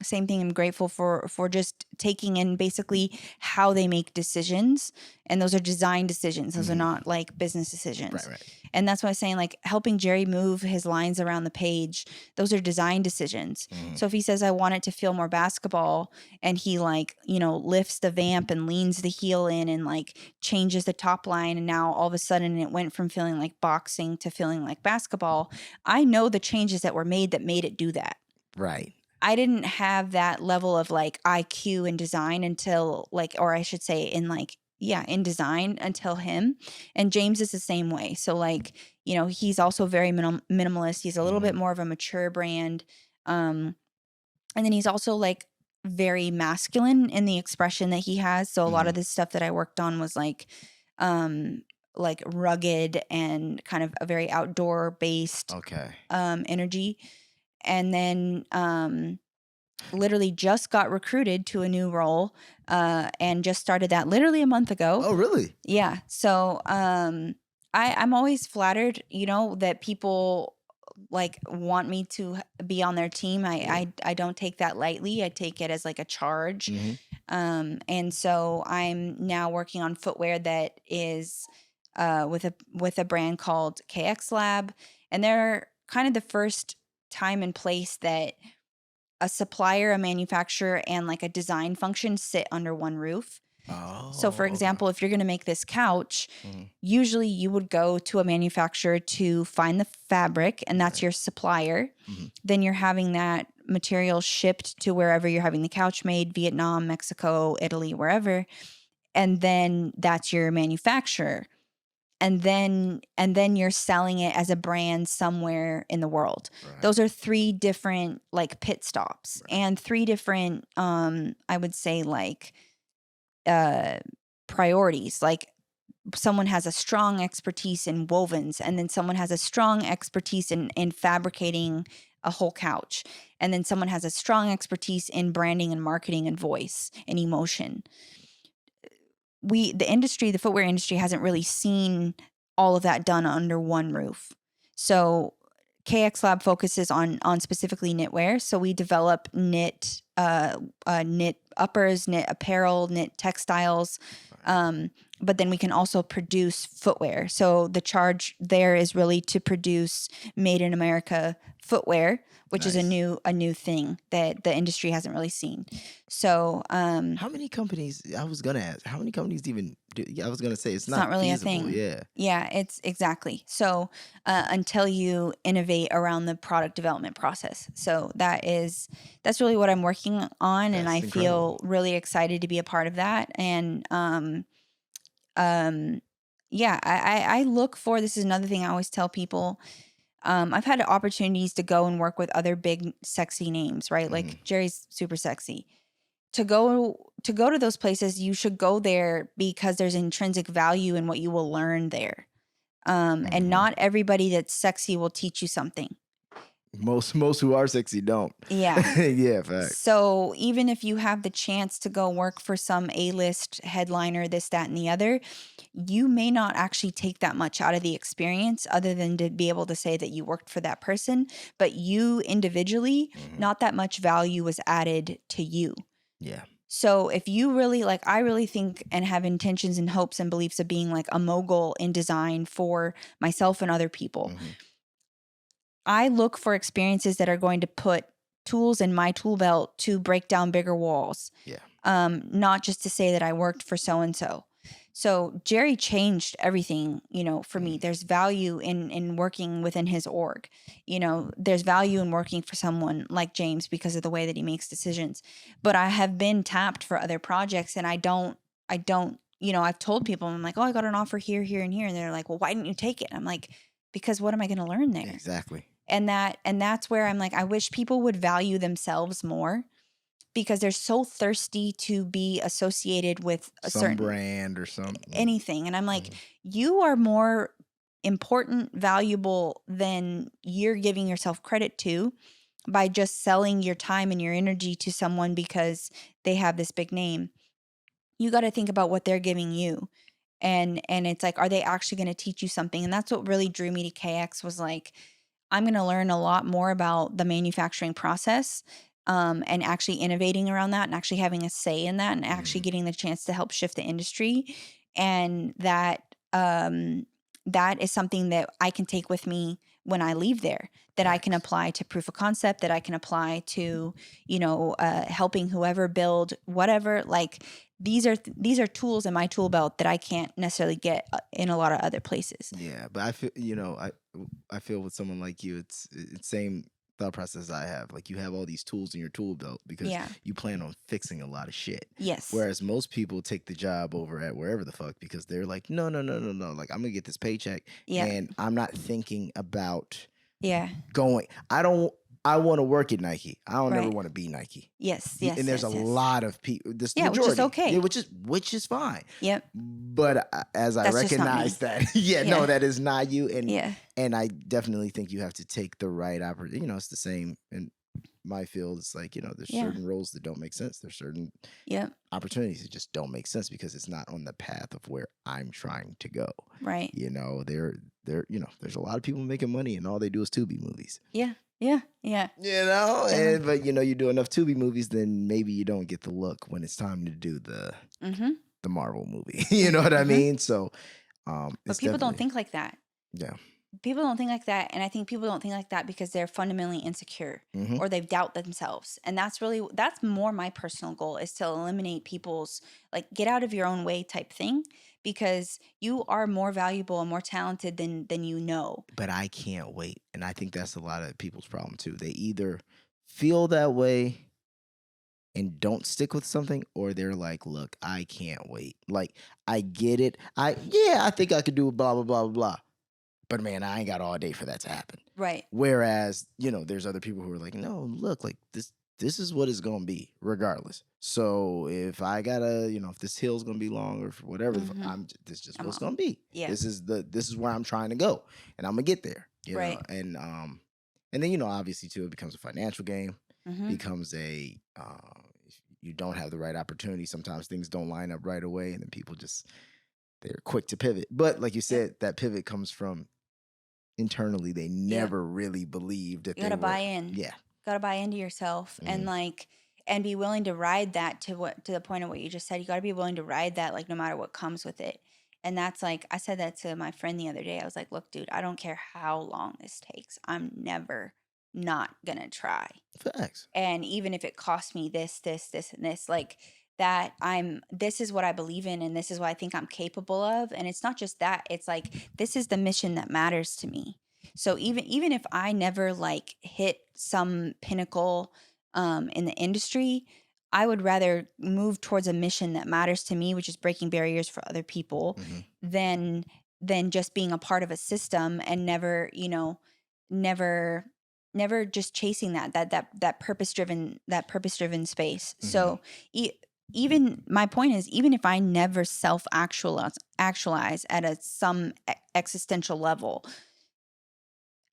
same thing. I'm grateful for just taking in basically how they make decisions. And those are design decisions. Those are not like business decisions. Right. And that's why I'm saying, like, helping Jerry move his lines around the page, those are design decisions. So if he says, I want it to feel more basketball, and he like, you know, lifts the vamp and leans the heel in and like changes the top line, and now all of a sudden it went from feeling like boxing to feeling like basketball, I know the changes that were made it do that. Right. I didn't have that level of like IQ in design until like, or I should say in like, in design until him. And James is the same way. So like, you know, he's also very minimalist. He's a little bit more of a mature brand. And then he's also like very masculine in the expression that he has. So a lot of the stuff that I worked on was like, like rugged and kind of a very outdoor based energy. And then literally just got recruited to a new role and just started that literally a month ago. Oh, really? Yeah. So I'm always flattered, that people like want me to be on their team. I don't take that lightly. I take it as like a charge. And so I'm now working on footwear that is with a brand called KX Lab, and they're kind of the first time and place that a supplier, a manufacturer, and like a design function sit under one roof. So for example, if you're going to make this couch, usually you would go to a manufacturer to find the fabric, and that's your supplier. Then you're having that material shipped to wherever you're having the couch made, Vietnam, Mexico, Italy, wherever. And then that's your manufacturer. And then you're selling it as a brand somewhere in the world. Right. Those are 3 different like pit stops and 3 different, I would say like, priorities. Like someone has a strong expertise in wovens, and then someone has a strong expertise in fabricating a whole couch, and then someone has a strong expertise in branding and marketing and voice and emotion. The footwear industry hasn't really seen all of that done under one roof. So KX Lab focuses on specifically knitwear. So we develop knit uppers, knit apparel, knit textiles. But then we can also produce footwear. So the charge there is really to produce made in America footwear, which is a new thing that the industry hasn't really seen. So how many companies? I was gonna ask, how many companies even do? Yeah, I was gonna say it's not really feasible. a thing. Yeah, it's exactly. So until you innovate around the product development process. So that's really what I'm working on, and I feel really excited to be a part of that. And I look for, this is another thing I always tell people. I've had opportunities to go and work with other big sexy names, right? Like Jerry's super sexy. To go to those places, you should go there because there's intrinsic value in what you will learn there. And not everybody that's sexy will teach you something. Most who are sexy don't. Yeah. Yeah, facts. So even if you have the chance to go work for some A-list headliner, this, that, and the other, you may not actually take that much out of the experience other than to be able to say that you worked for that person. But you individually, not that much value was added to you. Yeah. So if you really, like, I really think and have intentions and hopes and beliefs of being like a mogul in design for myself and other people, I look for experiences that are going to put tools in my tool belt to break down bigger walls. Yeah. Not just to say that I worked for so-and-so. So Jerry changed everything, for me. There's value in working within his org. There's value in working for someone like James because of the way that he makes decisions. But I have been tapped for other projects, and I don't, I've told people, I'm like, oh, I got an offer here, here, and here. And they're like, well, why didn't you take it? I'm like, because what am I going to learn there? Exactly. And that's where I'm like, I wish people would value themselves more, because they're so thirsty to be associated with a certain brand or something, anything. And I'm like, you are more important, valuable than you're giving yourself credit to by just selling your time and your energy to someone because they have this big name. You got to think about what they're giving you. And it's like, are they actually going to teach you something? And that's what really drew me to KX, was like, I'm going to learn a lot more about the manufacturing process, and actually innovating around that, and actually having a say in that, and actually getting the chance to help shift the industry. And that is something that I can take with me when I leave there, that I can apply to proof of concept, that I can apply to, helping whoever build whatever. Like, these are tools in my tool belt that I can't necessarily get in a lot of other places. Yeah, but I feel, I feel with someone like you, it's same thought process I have. Like, you have all these tools in your tool belt because you plan on fixing a lot of shit. Yes. Whereas most people take the job over at wherever the fuck because they're like, no. Like, I'm gonna get this paycheck, and I'm not thinking about going. I want to work at Nike. I don't ever Right. want to be Nike. Yes. And there's a lot of people. This Yeah, majority, which is okay. Yeah, which is fine. Yep. But as I That's just not recognize me. that, no, that is not you. And Yeah. and I definitely think you have to take the right opportunity. You know, it's the same in my field. It's like, you know, there's certain roles that don't make sense. There's certain opportunities that just don't make sense because it's not on the path of where I'm trying to go. Right. You know, you know, there's a lot of people making money and all they do is Tubi movies. Yeah. Yeah. Yeah. You know, but you know, you do enough Tubi movies, then maybe you don't get the look when it's time to do the Marvel movie. You know what I mean? So, but people don't think like that. Yeah. People don't think like that, and I think people don't think like that because they're fundamentally insecure or they doubt themselves. And that's more my personal goal, is to eliminate people's like get out of your own way type thing, because you are more valuable and more talented than you know. But I can't wait. And I think that's a lot of people's problem too. They either feel that way and don't stick with something, or they're like, look, I can't wait. Like, I get it. I think I could do blah, blah, blah, blah, blah. But man, I ain't got all day for that to happen. Right. Whereas, you know, there's other people who are like, no, look, like this is what it's gonna be, regardless. So if I gotta, you know, if this hill's gonna be long or whatever, this is just what it's gonna be. Yeah. This is where I'm trying to go, and I'm gonna get there. You Right. know? And then, you know, obviously too, it becomes a financial game. Becomes a if you don't have the right opportunity, sometimes things don't line up right away, and then people they're quick to pivot. But like you said, that pivot comes from internally. They never really believed that you gotta buy in. Yeah. Gotta buy into yourself and be willing to ride that to the point of what you just said. You gotta be willing to ride that, like, no matter what comes with it. And that's like, I said that to my friend the other day. I was like, look, dude, I don't care how long this takes. I'm never not gonna try. Facts. And even if it costs me this, and this, like that, this is what I believe in, and this is what I think I'm capable of. And it's not just that, it's like, this is the mission that matters to me. So even if I never like hit some pinnacle in the industry, I would rather move towards a mission that matters to me, which is breaking barriers for other people, than just being a part of a system and never just chasing that purpose-driven space. So even my point is, even if I never self-actualize at some existential level,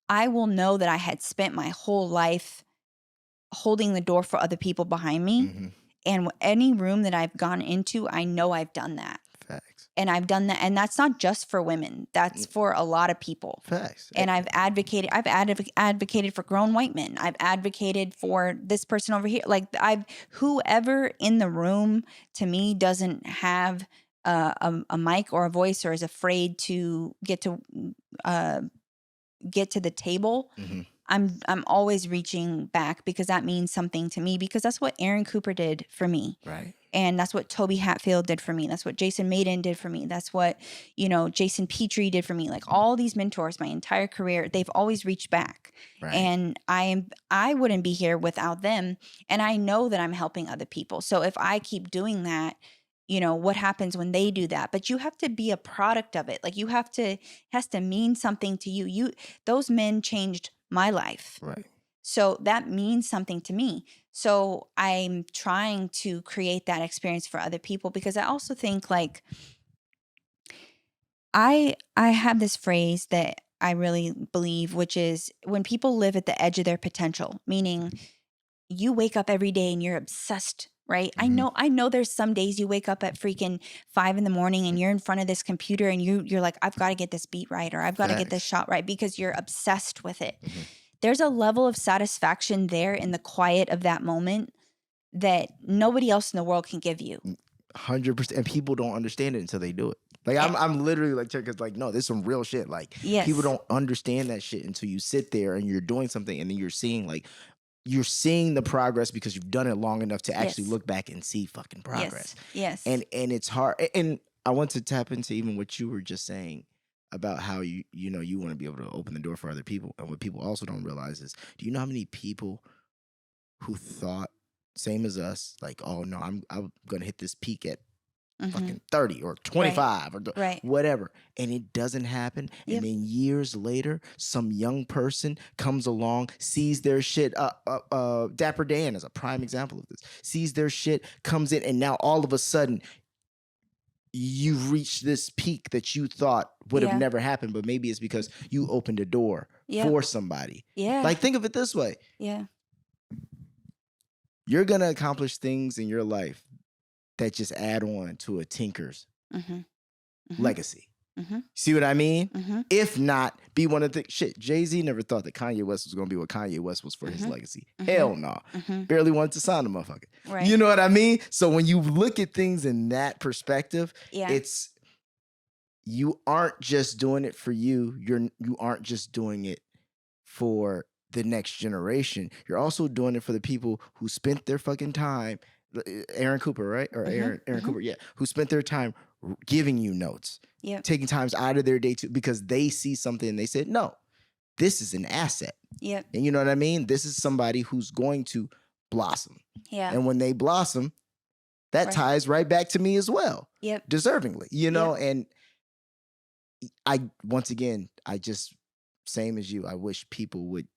I will know that I had spent my whole life holding the door for other people behind me. And any room that I've gone into, I know I've done that. Facts. And I've done that. And that's not just for women. That's for a lot of people. Facts. And I've advocated for grown white men. I've advocated for this person over here. Like, whoever in the room, to me, doesn't have a mic or a voice, or is afraid to get to the table, I'm always reaching back, because that means something to me, because that's what Aaron Cooper did for me. Right. And that's what Tobie Hatfield did for me. That's what Jason Maiden did for me. That's what, Jason Petrie did for me. Like, all these mentors, my entire career, they've always reached back. Right. And I wouldn't be here without them. And I know that I'm helping other people. So if I keep doing that, what happens when they do that? But you have to be a product of it. Like, it has to mean something to you. Those men changed my life. Right. So that means something to me. So I'm trying to create that experience for other people, because I also think, like, I have this phrase that I really believe, which is, when people live at the edge of their potential, meaning you wake up every day and you're obsessed, right? I know there's some days you wake up at freaking 5 a.m. and you're in front of this computer and you're like, I've got to get this beat right, or I've got to get this shot right, because you're obsessed with it. There's a level of satisfaction there in the quiet of that moment that nobody else in the world can give you. 100%. And people don't understand it until they do it. Like, I'm literally like, because, like, no, this is some real shit. Like, people don't understand that shit until you sit there and you're doing something, and then you're seeing the progress, because you've done it long enough to actually look back and see fucking progress. Yes. And it's hard. And I want to tap into even what you were just saying about how you want to be able to open the door for other people. And what people also don't realize is, do you know how many people who thought same as us, like, oh no, I'm gonna hit this peak at fucking 30 or 25 or Right. whatever. And it doesn't happen. Yep. And then years later, some young person comes along, sees their shit. Dapper Dan is a prime example of this. Sees their shit, comes in, and now all of a sudden, you've reached this peak that you thought would have never happened, but maybe it's because you opened a door for somebody. Yeah. Like, think of it this way. Yeah. You're going to accomplish things in your life that just add on to a tinker's legacy. See what I mean? If not, be one of the shit. Jay-Z never thought that Kanye West was going to be what Kanye West was for his legacy. Hell no. Barely wanted to sign a motherfucker. Right. You know what I mean? So when you look at things in that perspective, it's you aren't just doing it for you. You aren't just doing it for the next generation. You're also doing it for the people who spent their fucking time. Aaron Cooper, right? Or Aaron Cooper, yeah. Who spent their time giving you notes. Taking times out of their day because they see something and they said, no, this is an asset. And you know what I mean? This is somebody who's going to blossom. And when they blossom, that ties right back to me as well. Deservingly, you know? And once again, I just, same as you, I wish people would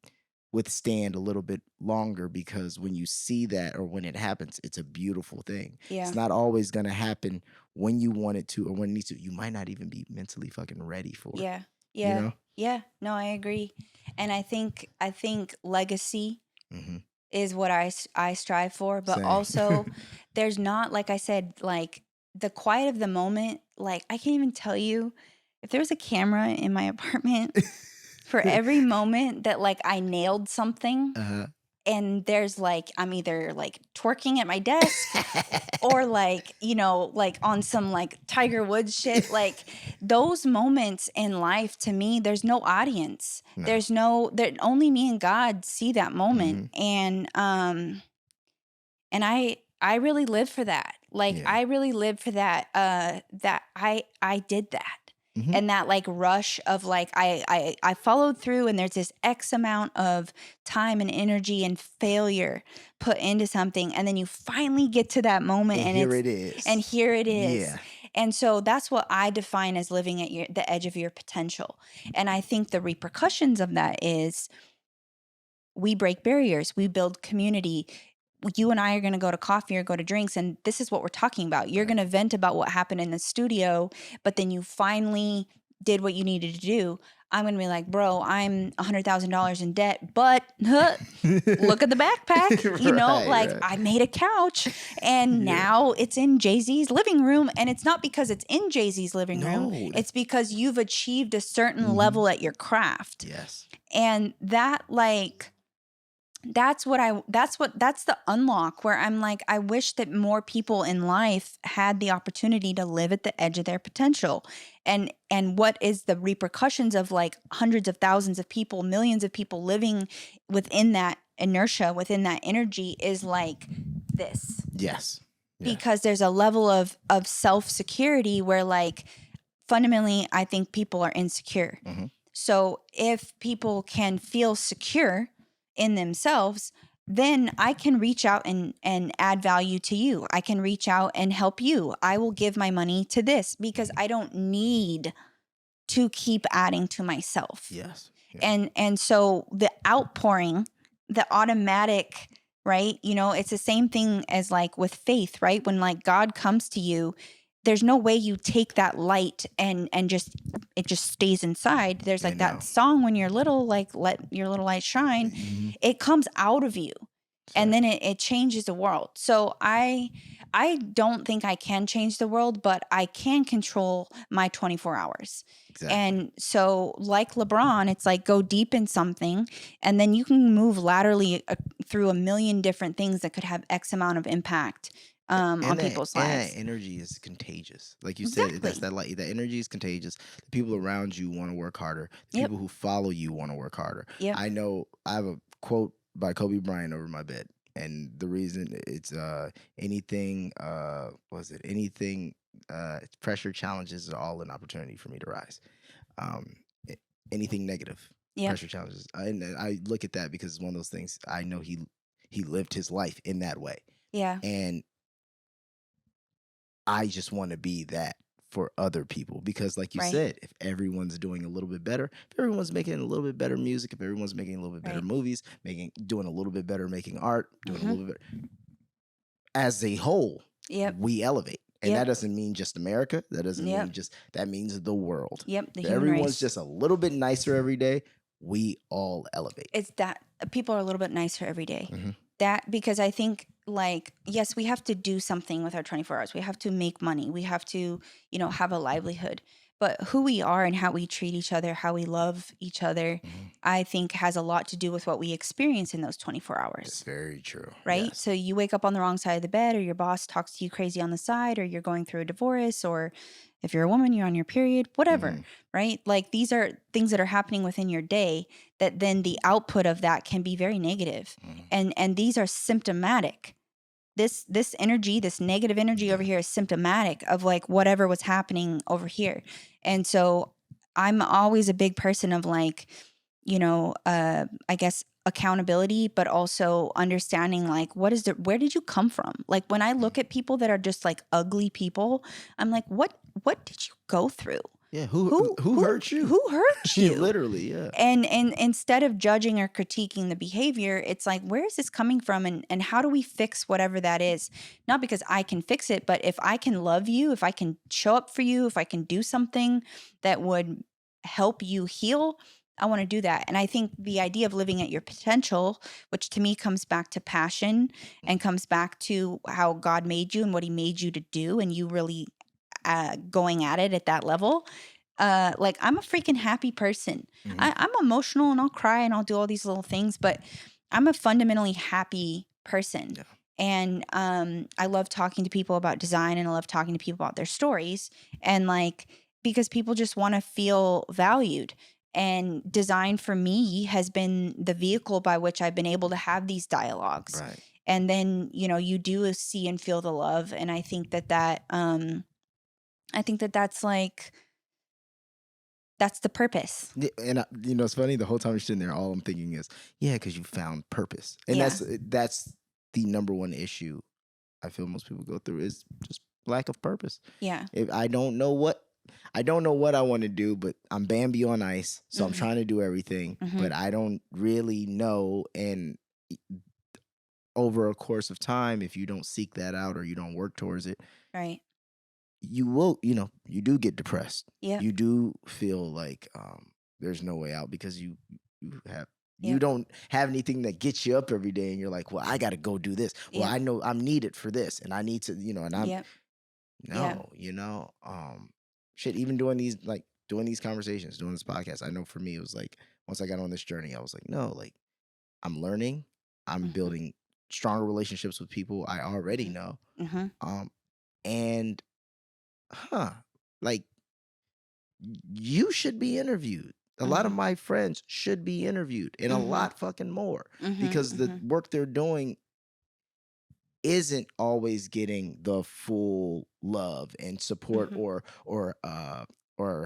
withstand a little bit longer, because when you see that or when it happens, it's a beautiful thing. It's not always going to happen when you want it to or when it needs to. You might not even be mentally fucking ready for it. You know? No, I agree. And I think legacy is what I strive for, but also there's not, like I said, like the quiet of the moment. Like, I can't even tell you if there was a camera in my apartment for every moment that like I nailed something, and there's like, I'm either like twerking at my desk or like, you know, like on some like Tiger Woods shit. Like those moments in life, to me, there's no audience. No. Only me and God see that moment. And I really live for that. Like I really live for that, that I did that. And that like rush of like, I followed through, and there's this X amount of time and energy and failure put into something. And then you finally get to that moment and here it is. Yeah. And so that's what I define as living at the edge of your potential. And I think the repercussions of that is we break barriers, we build community. You and I are going to go to coffee or go to drinks, and this is what we're talking about. You're going to vent about what happened in the studio, but then you finally did what you needed to do. I'm going to be like, bro, I'm $100,000 in debt, but look at the backpack. You know, I made a couch, and now it's in Jay-Z's living room. And it's not because it's in Jay-Z's living room. It's because you've achieved a certain level at your craft. Yes. And that like... That's the unlock where I'm like, I wish that more people in life had the opportunity to live at the edge of their potential. And what is the repercussions of like hundreds of thousands of people, millions of people living within that inertia, within that energy is like this. Yes. Yeah. Because there's a level of self-security where like fundamentally, I think people are insecure. So if people can feel secure in themselves, then I can reach out and add value to you. I can reach out and help you. I will give my money to this because I don't need to keep adding to myself. Yes. Yeah. And so the outpouring, the automatic, right? You know, it's the same thing as like with faith, right? When like God comes to you, there's no way you take that light and just it just stays inside. There's like that song when you're little, like let your little light shine. It comes out of you, and then it changes the world. So I don't think I can change the world, but I can control my 24 hours. Exactly. And so like LeBron, it's like go deep in something, and then you can move laterally through a million different things that could have X amount of impact. On people's lives. And that energy is contagious. Like you said, that's that light. That energy is contagious. The people around you want to work harder. The people who follow you want to work harder. I know I have a quote by Kobe Bryant over my bed. And the reason it's pressure, challenges are all an opportunity for me to rise. Anything negative, pressure, challenges. And I look at that because it's one of those things. I know he lived his life in that way. Yeah. And I just want to be that for other people, because like you said, if everyone's doing a little bit better, if everyone's making a little bit better music, if everyone's making a little bit better movies, doing a little bit better making art, doing a little bit better, as a whole, we elevate. And that doesn't mean just America. That doesn't mean that means the world. The if human everyone's race. just a little bit nicer every day, we all elevate. It's that people are a little bit nicer every day. That, because I think, like, yes, we have to do something with our 24 hours. We have to make money. We have to, have a livelihood. But who we are and how we treat each other, how we love each other, I think has a lot to do with what we experience in those 24 hours. It's very true. Right? Yes. So you wake up on the wrong side of the bed, or your boss talks to you crazy on the side, or you're going through a divorce, or if you're a woman, you're on your period, whatever, right? Like, these are things that are happening within your day that then the output of that can be very negative. And these are symptomatic. This energy, this negative energy over here is symptomatic of like whatever was happening over here. And so I'm always a big person of like, I guess accountability, but also understanding like, where did you come from? Like, when I look at people that are just like ugly people, I'm like, what did you go through? Yeah, who hurt you? Who hurt you? Literally, yeah. And instead of judging or critiquing the behavior, it's like, where is this coming from, and how do we fix whatever that is? Not because I can fix it, but if I can love you, if I can show up for you, if I can do something that would help you heal, I want to do that. And I think the idea of living at your potential, which to me comes back to passion and comes back to how God made you and what he made you to do, and you really going at it at that level. Like, I'm a freaking happy person. I'm emotional and I'll cry and I'll do all these little things, but I'm a fundamentally happy person. And I love talking to people about design, and I love talking to people about their stories, and like, because people just want to feel valued. And design for me has been the vehicle by which I've been able to have these dialogues. Right. And then, you do see and feel the love. And I think that's like, that's the purpose. Yeah, and it's funny, the whole time you're sitting there, all I'm thinking is, because you found purpose. And that's the number one issue I feel most people go through, is just lack of purpose. Yeah. If I don't know what I want to do, but I'm Bambi on ice, so I'm trying to do everything, but I don't really know. And over a course of time, if you don't seek that out or you don't work towards it, right, you will, you do get depressed. Yeah. You do feel like there's no way out, because you don't have anything that gets you up every day, and you're like, well, I got to go do this. Well, I know I'm needed for this, and I need to, and I'm shit, even doing these conversations, doing this podcast, I know for me, it was like, once I got on this journey, I was like, no, like, I'm learning, I'm building stronger relationships with people I already know. And like, you should be interviewed. A lot of my friends should be interviewed, and a lot fucking more, because the work they're doing isn't always getting the full love and support or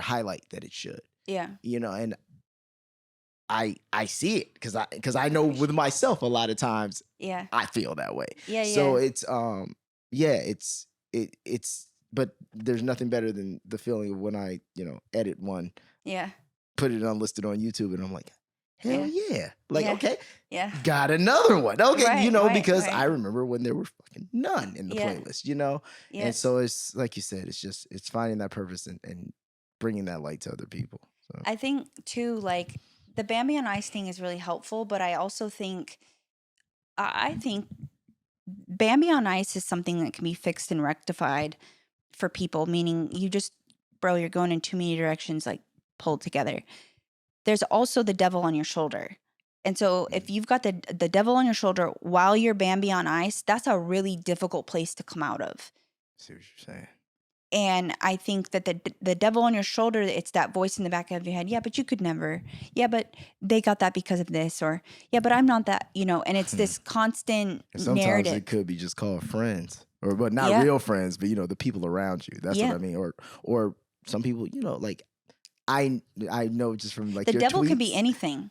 highlight that it should. Yeah. And I see it because I know with myself, a lot of times I feel that way. Yeah. So it's it's but there's nothing better than the feeling of when I, edit one, put it unlisted on YouTube, and I'm like, hell yeah. Like, okay, got another one. Okay, because I remember when there were fucking none in the playlist, And so it's like you said, it's finding that purpose and bringing that light to other people. So I think too, like, the Bambi on Ice thing is really helpful, but I also think, I think Bambi on Ice is something that can be fixed and rectified for people, meaning you're going in too many directions, like, pulled together. There's also the devil on your shoulder. And so if you've got the devil on your shoulder while you're Bambi on Ice, that's a really difficult place to come out of. I see what you're saying. And I think that the devil on your shoulder, it's that voice in the back of your head. Yeah, but you could never. Yeah, but they got that because of this. Or, yeah, but I'm not that, and it's this constant Sometimes narrative. it could be just called friends, but not real friends, but, the people around you. That's what I mean. Or some people, like, I know just from like the your devil tweets, can be anything.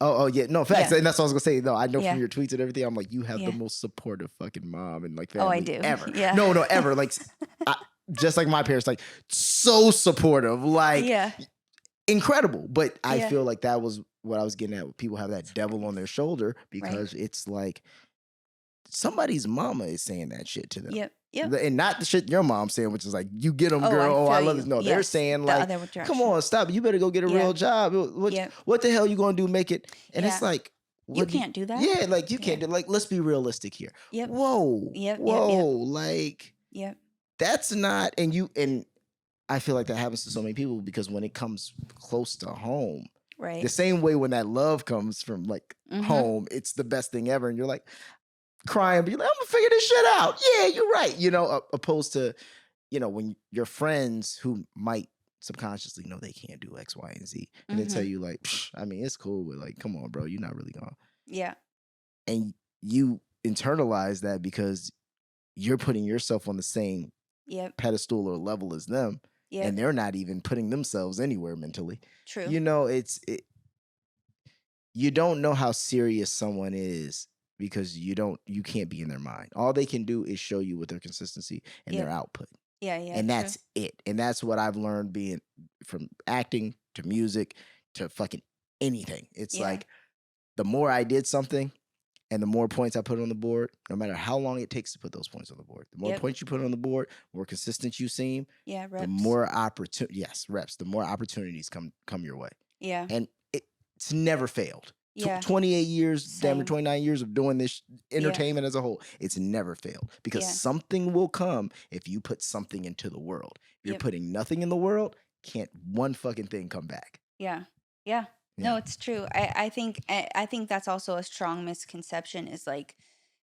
Oh yeah, no facts, Yeah. and that's what I was gonna say. No, I know Yeah. from your tweets and everything. I'm like, you have the Yeah. most supportive fucking mom and like Oh, I family do. ever. Yeah. No, ever. Like, just like my parents, like so supportive, like Yeah. incredible. But I Yeah. feel like that was what I was getting at. People have that devil on their shoulder because it's like somebody's mama is saying that shit to them. Yep. Yep. And not the shit your mom's saying, which is like, you get them, Oh, girl. I Oh, I feel love you. this. No, they're Yes, saying the like, other come direction. on, stop. You better go get a Yeah. real job. What the hell you gonna do? Make it? And it's Yeah. like, You can't do that. Yeah, like you Yeah. can't do. Like, let's be realistic here. Yep. Whoa. Yep. Like, Yep. that's not. And I feel like that happens to so many people because when it comes close to home, Right. the same way when that love comes from like Mhm. home, it's the best thing ever, and you're like crying, but you're like, I'm gonna figure this shit out. Yeah, you're right. You know, opposed to, you know, when your friends who might subconsciously know they can't do X, Y, and Z, and they tell Mhm. you like, I mean, it's cool, but like, come on, bro, you're not really gonna. Yeah. And you internalize that because you're putting yourself on the same Yep. pedestal or level as them, Yep. and they're not even putting themselves anywhere mentally. True. You know, you don't know how serious someone is because you can't be in their mind. All they can do is show you with their consistency and their output. Yeah. And true. that's it. And that's what I've learned being from acting to music to fucking anything. It's like the more I did something and the more points I put on the board, no matter how long it takes to put those points on the board, the more points you put on the board, the more consistent you seem, reps. the more reps, the more opportunities come your way. Yeah. And it's never failed. Yeah. 28 years, damn near Same. 29 years of doing this entertainment as a whole, it's never failed because something will come if you put something into the world. If you're putting nothing in the world, can't one fucking thing come back. Yeah. No, it's true. I think that's also a strong misconception is like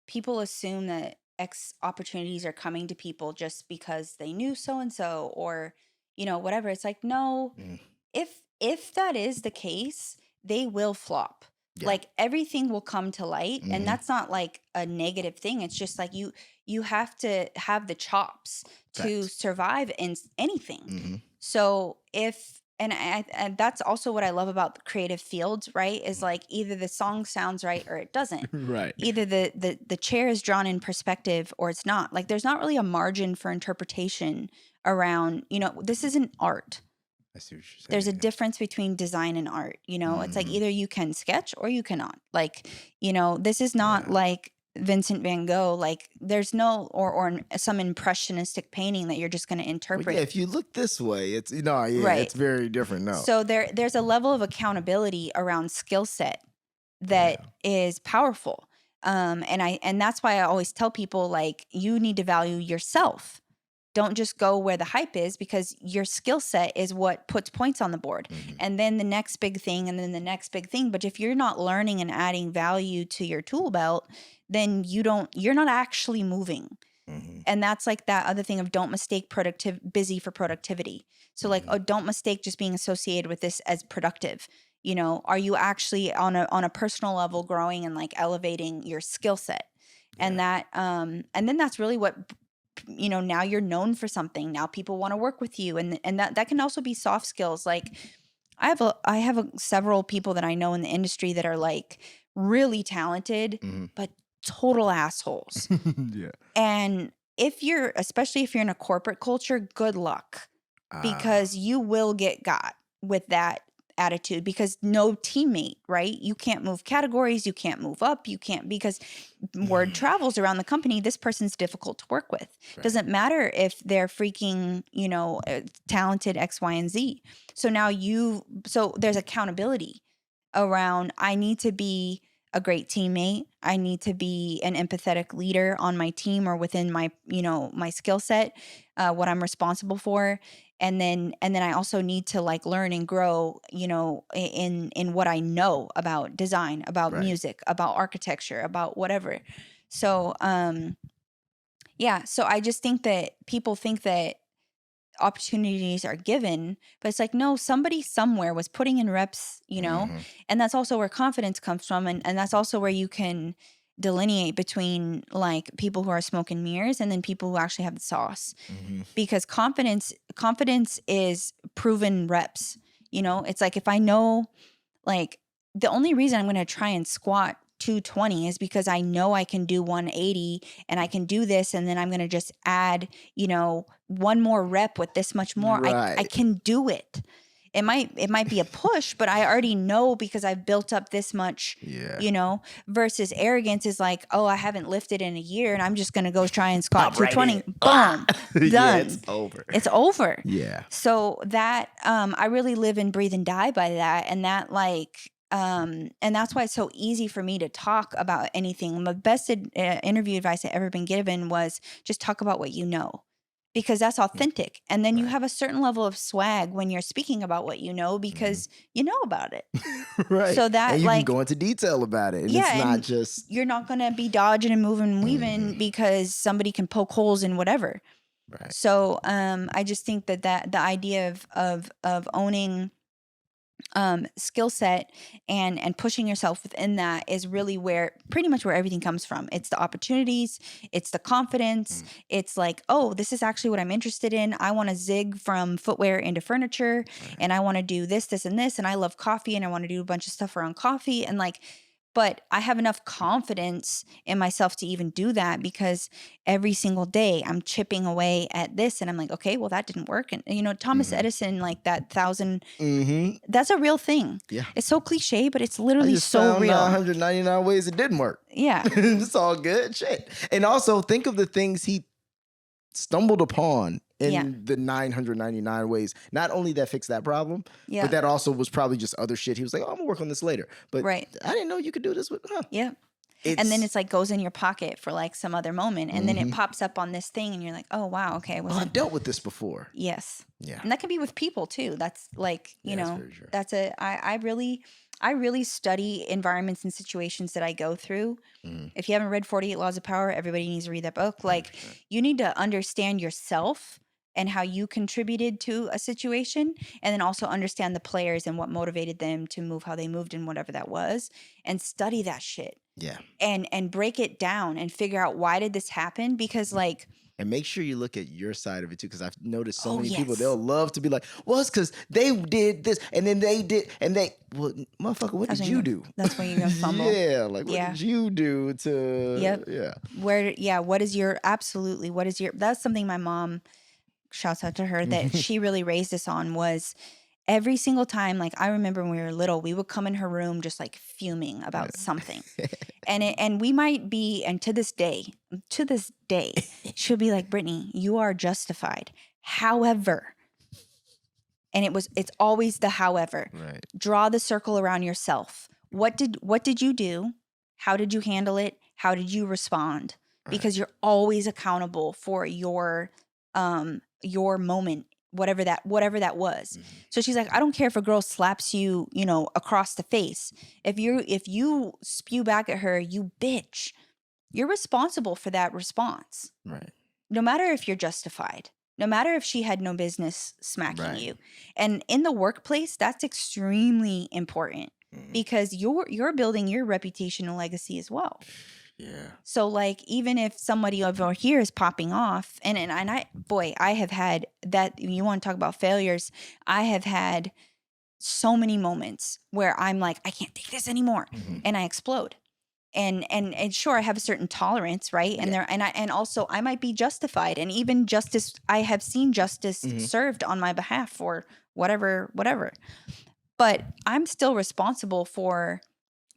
people assume that X opportunities are coming to people just because they knew so and so or whatever. It's like no, if that is the case, they will flop. Yeah. Like everything will come to light, Mhm. and that's not like a negative thing. It's just like you have to have the chops to Facts. survive in anything. Mhm. So if and that's also what I love about the creative fields, right? Is like either the song sounds right or it doesn't. Right. Either the chair is drawn in perspective or it's not. Like there's not really a margin for interpretation around, this isn't art. I see what you're saying. There's a difference between design and art, It's like either you can sketch or you cannot. Like, this is not like Vincent van Gogh. Like there's no or some impressionistic painting that you're just going to interpret. Well, yeah, if you look this way, it's Right. it's very different. No. So there's a level of accountability around skill set that is powerful. And that's why I always tell people like you need to value yourself. Don't just go where the hype is because your skill set is what puts points on the board. Mhm. And then the next big thing and then the next big thing. But if you're not learning and adding value to your tool belt, then you're not actually moving. Mhm. And that's like that other thing of don't mistake busy for productivity. So like, don't mistake just being associated with this as productive. Are you actually on a personal level growing and like elevating your skill set? And that and then that's really what now you're known for something. Now people want to work with you, and that can also be soft skills. Like I have several people that I know in the industry that are like really talented, but total assholes. Yeah. And especially if you're in a corporate culture, good luck because you will get got with that attitude because no teammate, right? You can't move categories, you can't move up, you can't because word travels around the company, this person's difficult to work with. Right. Doesn't matter if they're freaking, talented X, Y, and Z. So now so there's accountability around I need to be a great teammate. I need to be an empathetic leader on my team or within my, my skill set, what I'm responsible for. And then I also need to like learn and grow, in what I know about design, about music, about architecture, about whatever. So, so I just think that people think that opportunities are given, but it's like, no, somebody somewhere was putting in reps, and that's also where confidence comes from. And that's also where you can delineate between like people who are smoke and mirrors and then people who actually have the sauce. Because confidence is proven reps. It's like if I know like the only reason I'm going to try and squat 220 is because I know I can do 180 and I can do this. And then I'm going to just add, one more rep with this much more. Right. I can do it. It might be a push, but I already know because I've built up this much, versus arrogance is like, oh, I haven't lifted in a year and I'm just going to go try and squat 220. Boom. Done. Yeah, it's over. It's over. Yeah. So that, I really live and breathe and die by that. And that and that's why it's so easy for me to talk about anything. The best interview advice I ever been given was just talk about what you know. Because that's authentic. And then you have a certain level of swag when you're speaking about what you know because you know about it. Right. So that and you can go into detail about it. And it's not just... You're not going to be dodging and moving and weaving because somebody can poke holes in whatever. Right. So I just think that the idea of owning skill set and pushing yourself within that is really pretty much where everything comes from. It's the opportunities, it's the confidence. It's like, oh, this is actually what I'm interested in. I want to zig from footwear into furniture, and I want to do this, and this, and I love coffee, and I want to do a bunch of stuff around coffee, and but I have enough confidence in myself to even do that because every single day I'm chipping away at this and I'm like, okay, well, that didn't work. And, Thomas Edison, like that 1,000, that's a real thing. Yeah. It's so cliche, but it's literally so found real. 999 ways it didn't work. Yeah. It's all good shit. And also think of the things he stumbled upon in the 999 ways. Not only that fixed that problem, but that also was probably just other shit. He was like, oh, I'm gonna work on this later. But I didn't know you could do this with, Yeah. And then it's like goes in your pocket for like some other moment. And then it pops up on this thing and you're like, oh, wow, okay. I've dealt with this before. Yes. Yeah. And that can be with people too. That's like, that's very true. That's I really study environments and situations that I go through. If you haven't read 48 Laws of Power, everybody needs to read that book. Like you need to understand yourself and how you contributed to a situation, and then also understand the players and what motivated them to move how they moved and whatever that was, and study that shit. Yeah. And break it down and figure out why did this happen? Because and make sure you look at your side of it too, because I've noticed so many people, they'll love to be like, well, it's because they did this and then they did, well, motherfucker, what did you do? That's when you're going to fumble. Yeah, like what did you do to, what is your, that's something my mom, shouts out to her, that she really raised us on was every single time, like I remember when we were little, we would come in her room just like fuming about something. And we might be, and to this day, she'll be like, Brittany, you are justified. However, and it's always the however. Right. Draw the circle around yourself. What did you do? How did you handle it? How did you respond? Because you're always accountable for your moment, whatever that was. So she's like, I don't care if a girl slaps you, across the face. If you spew back at her, you bitch, you're responsible for that response. Right. No matter if you're justified, no matter if she had no business smacking you. And in the workplace, that's extremely important because you're building your reputation and legacy as well. Yeah. So like, even if somebody over here is popping off and I have had that, you want to talk about failures. I have had so many moments where I'm like, I can't take this anymore. And I explode. And sure, I have a certain tolerance, right? And and also I might be justified, and even justice, I have seen justice served on my behalf for whatever, but I'm still responsible for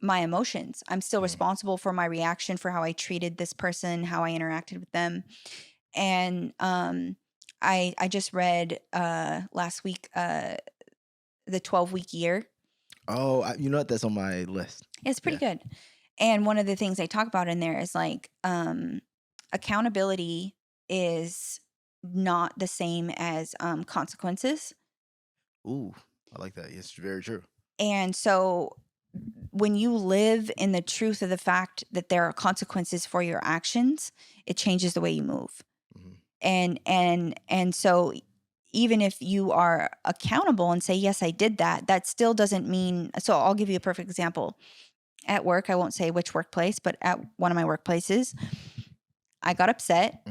my emotions. I'm still responsible for my reaction, for how I treated this person, how I interacted with them. And I just read last week the 12-week year. Oh, you know what? That's on my list. It's pretty good. And one of the things they talk about in there is like accountability is not the same as consequences. Ooh, I like that. It's very true. And so when you live in the truth of the fact that there are consequences for your actions, it changes the way you move. And so even if you are accountable and say, yes, I did that, that still doesn't mean, so I'll give you a perfect example. At work, I won't say which workplace, but at one of my workplaces, I got upset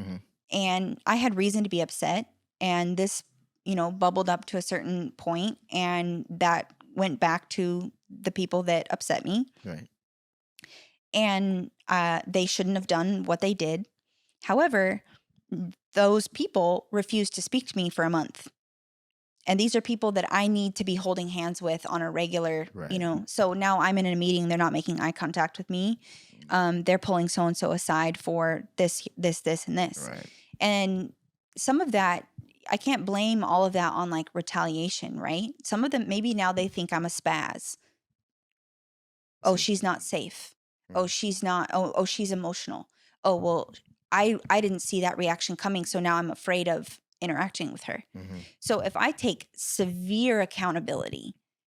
and I had reason to be upset. And this, bubbled up to a certain point, and that went back to the people that upset me. Right. And they shouldn't have done what they did. However, those people refused to speak to me for a month. And these are people that I need to be holding hands with on a regular, Right. So now I'm in a meeting. They're not making eye contact with me. They're pulling so-and-so aside for this, and this. Right. And some of that, I can't blame all of that on like retaliation, right? Some of them, maybe now they think I'm a spaz. Oh, she's not safe. Oh, she's not. Oh, she's emotional. Oh, well, I didn't see that reaction coming, so now I'm afraid of interacting with her. Mm-hmm. So if I take severe accountability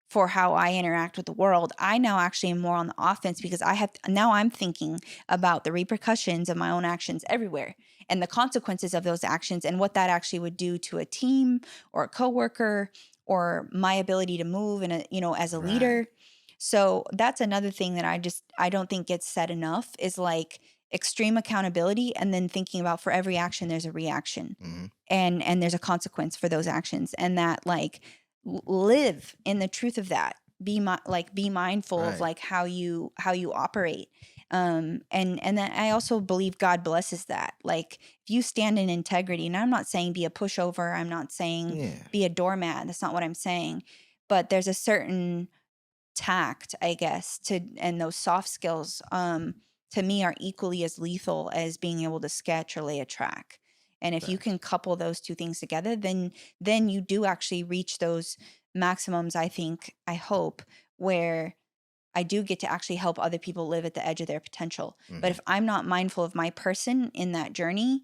for how I interact with the world, I now actually am more on the offense because I'm thinking about the repercussions of my own actions everywhere and the consequences of those actions and what that actually would do to a team or a coworker or my ability to move as a leader. So that's another thing that I don't think gets said enough is like extreme accountability and then thinking about for every action, there's a reaction and there's a consequence for those actions and that like live in the truth of that. Be mindful of like how you operate. And then I also believe God blesses that. Like if you stand in integrity, and I'm not saying be a pushover, I'm not saying be a doormat. That's not what I'm saying. But there's a certain tact, I guess, and those soft skills to me are equally as lethal as being able to sketch or lay a track. And if you can couple those two things together, then you do actually reach those maximums, I hope, where I do get to actually help other people live at the edge of their potential. But if I'm not mindful of my person in that journey,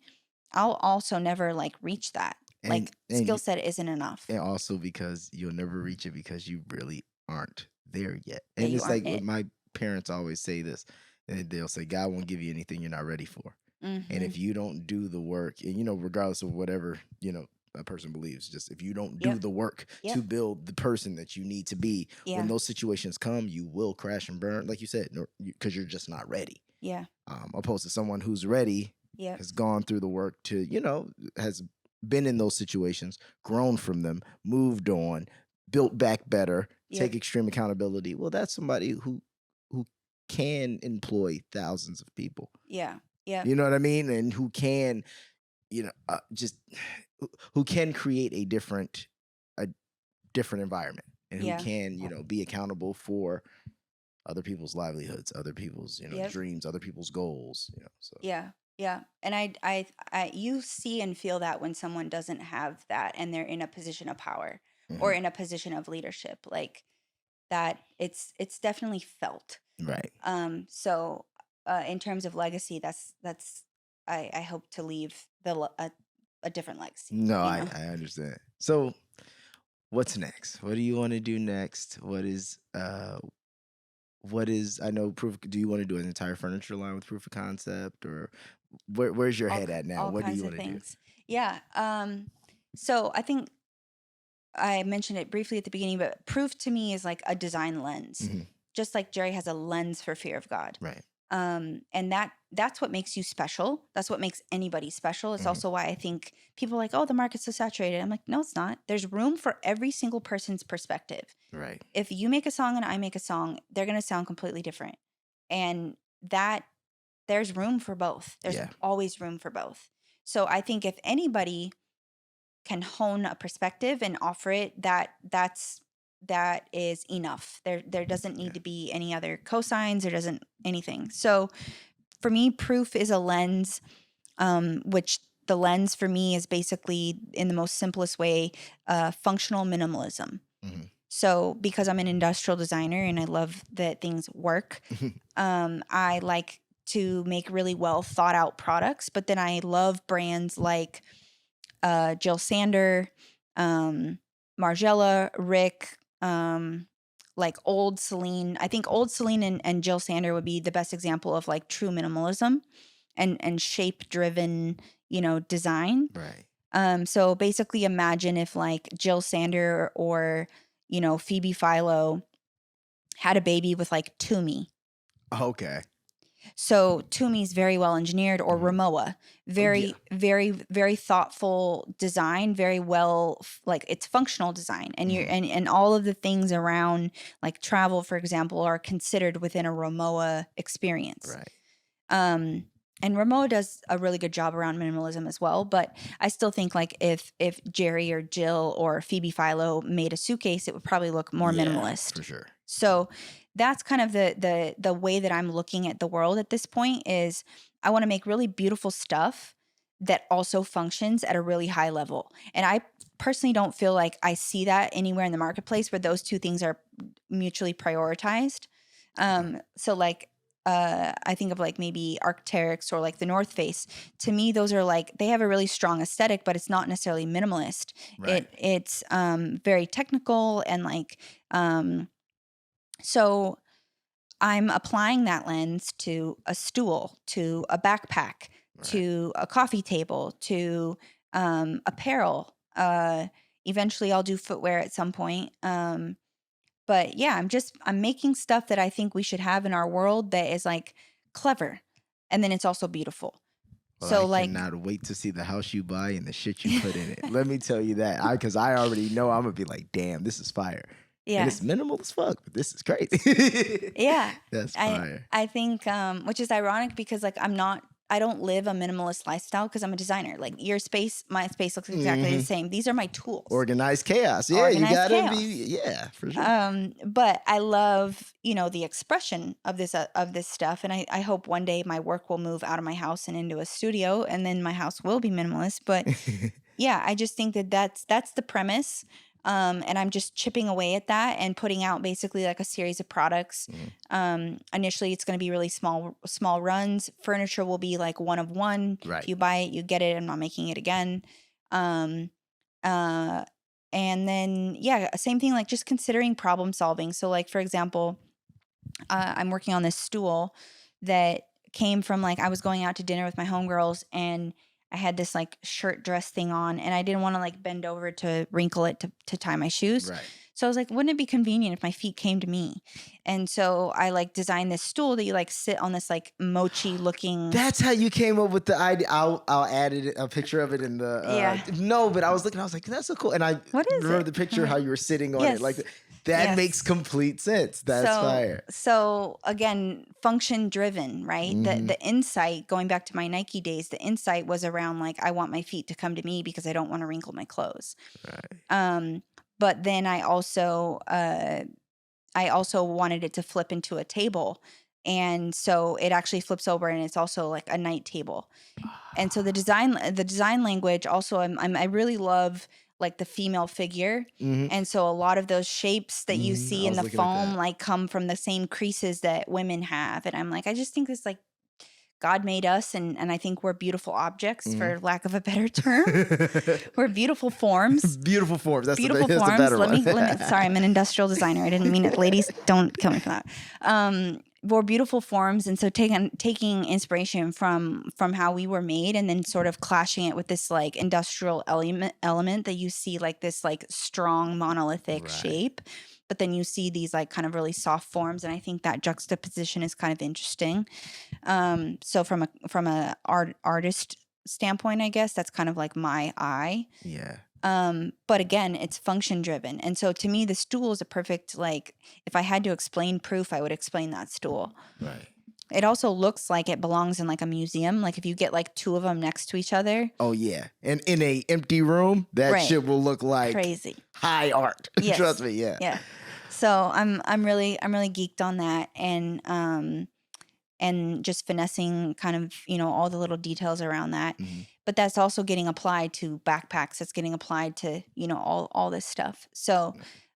I'll also never like reach that. And skill set isn't enough. And also because you'll never reach it because you really aren't there yet. Yeah, and it's like my parents always say this, and they'll say, God won't give you anything you're not ready for. And if you don't do the work, and regardless of whatever, a person believes, just if you don't do the work to build the person that you need to be, when those situations come, you will crash and burn, like you said, because you're just not ready. Yeah. Opposed to someone who's ready, has gone through the work to, has been in those situations, grown from them, moved on, built back better, take extreme accountability. Well, that's somebody who can employ thousands of people. Yeah. Yeah. You know what I mean? And who can, who can create a different environment, and who can, be accountable for other people's livelihoods, other people's, dreams, other people's goals, so. Yeah. Yeah. And I you see and feel that when someone doesn't have that and they're in a position of power or in a position of leadership, like that it's definitely felt. Right. So in terms of legacy, that's I hope to leave a different legacy. No, I understand. So what's next? What do you want to do next? What is I know do you want to do an entire furniture line with proof of concept, or where's your head at now? What do you want to do? Yeah. So I think I mentioned it briefly at the beginning, but proof to me is like a design lens, just like Jerry has a lens for fear of God. Right. And that's what makes you special. That's what makes anybody special. It's also why I think people are like, oh, the market's so saturated. I'm like, no, it's not. There's room for every single person's perspective. Right. If you make a song and I make a song, they're going to sound completely different. And that there's room for both. There's always room for both. So I think if anybody can hone a perspective and offer it, that is enough. There doesn't need to be any other cosigns. There doesn't anything. So for me, proof is a lens, which the lens for me is basically, in the most simplest way, functional minimalism. So because I'm an industrial designer and I love that things work, I like to make really well thought out products. But then I love brands like Jill Sander, Margiela, Rick, like Old Celine. I think Old Celine and Jill Sander would be the best example of like true minimalism and shape driven, design. Right. So basically imagine if like Jill Sander or Phoebe Philo had a baby with like Toomey. Okay. So Tumi is very well engineered, or Rimowa, very, very, very thoughtful design, very well, like it's functional design, and you're and all of the things around like travel, for example, are considered within a Rimowa experience. Right. And Rimowa does a really good job around minimalism as well. But I still think like if Jerry or Jill or Phoebe Philo made a suitcase, it would probably look more minimalist. For sure. So that's kind of the way that I'm looking at the world at this point is I want to make really beautiful stuff that also functions at a really high level. And I personally don't feel like I see that anywhere in the marketplace where those two things are mutually prioritized. So like, I think of like maybe Arc'teryx or like the North Face. To me, those are like, they have a really strong aesthetic, but it's not necessarily minimalist. Right. It's very technical and like, so I'm applying that lens to a stool, to a backpack, to a coffee table, to apparel. Eventually I'll do footwear at some point. But yeah, I'm making stuff that I think we should have in our world that is like clever. And then it's also beautiful. Well, so I like, cannot wait to see the house you buy and the shit you put in it. Let me tell you that. Because I already know I'm going to be like, damn, this is fire. yeah. And it's minimal as fuck, but this is crazy. Yeah. That's fire. I think, which is ironic because like I don't live a minimalist lifestyle because I'm a designer. Like your space, my space looks exactly the same. These are my tools. Organized chaos. Yeah, Organized you gotta chaos. be. Yeah, for sure. But I love, the expression of this stuff, and I hope one day my work will move out of my house and into a studio, and then my house will be minimalist. But yeah, I just think that's the premise. And I'm just chipping away at that and putting out basically like a series of products. Initially, it's going to be really small runs. Furniture will be like one of one. Right. If you buy it, you get it. I'm not making it again. And then, yeah, same thing, like just considering problem solving. So like, for example, I'm working on this stool that came from like, I was going out to dinner with my homegirls and I had this like shirt dress thing on and I didn't want to like bend over to wrinkle it to tie my shoes. Right. So I was like, wouldn't it be convenient if my feet came to me? And so I like designed this stool that you like sit on this like mochi looking. That's how you came up with the idea. I'll add a picture of it in the. Yeah. No, but I was looking. I was like, that's so cool. And I remember the picture how you were sitting on it. Like that makes complete sense. That's fire. So again, function driven, right? The insight, going back to my Nike days, the insight was around like I want my feet to come to me because I don't want to wrinkle my clothes. Right. But then I also wanted it to flip into a table. And so it actually flips over and it's also like a night table. And so the design language also, I really love like the female figure. And so a lot of those shapes that you see in the foam like come from the same creases that women have. And I'm like, I just think this like God made us, and I think we're beautiful objects, for lack of a better term. We're beautiful forms. Beautiful forms. That's beautiful the forms. better Let one. me. Sorry, I'm an industrial designer. I didn't mean it. Ladies, don't kill me for that. We're beautiful forms, and so taking inspiration from how we were made, and then sort of clashing it with this like industrial element that you see like this like strong monolithic shape. But then you see these like kind of really soft forms, and I think that juxtaposition is kind of interesting. So from a artist standpoint, I guess that's kind of like my eye. Yeah. But again, it's function driven, and so to me, the stool is a perfect like. If I had to explain proof, I would explain that stool. Right. It also looks like it belongs in like a museum. Like if you get like two of them next to each other. Oh yeah, and in a empty room, that shit will look like crazy high art. Yes. Trust me, yeah. Yeah. So I'm really geeked on that, and just finessing kind of all the little details around that. But that's also getting applied to backpacks. That's getting applied to all this stuff. So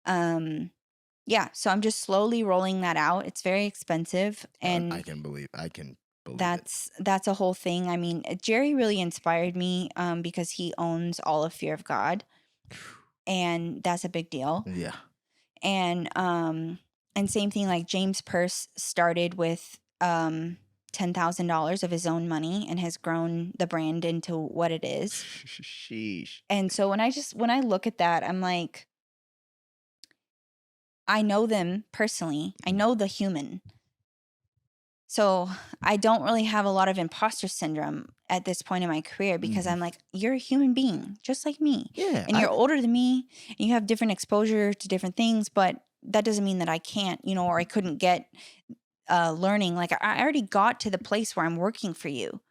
yeah. So I'm just slowly rolling that out. It's very expensive, and I can believe that's a whole thing. I mean, Jerry really inspired me because he owns all of Fear of God, and that's a big deal. Yeah. And same thing, like James Perse started with $10,000 of his own money and has grown the brand into what it is. Sheesh. And so when I look at that, I'm like, I know them personally. I know the human. So I don't really have a lot of imposter syndrome at this point in my career because I'm like, you're a human being just like me. Yeah. And you're older than me and you have different exposure to different things, but that doesn't mean that I can't, or I couldn't get learning. Like I already got to the place where I'm working for you.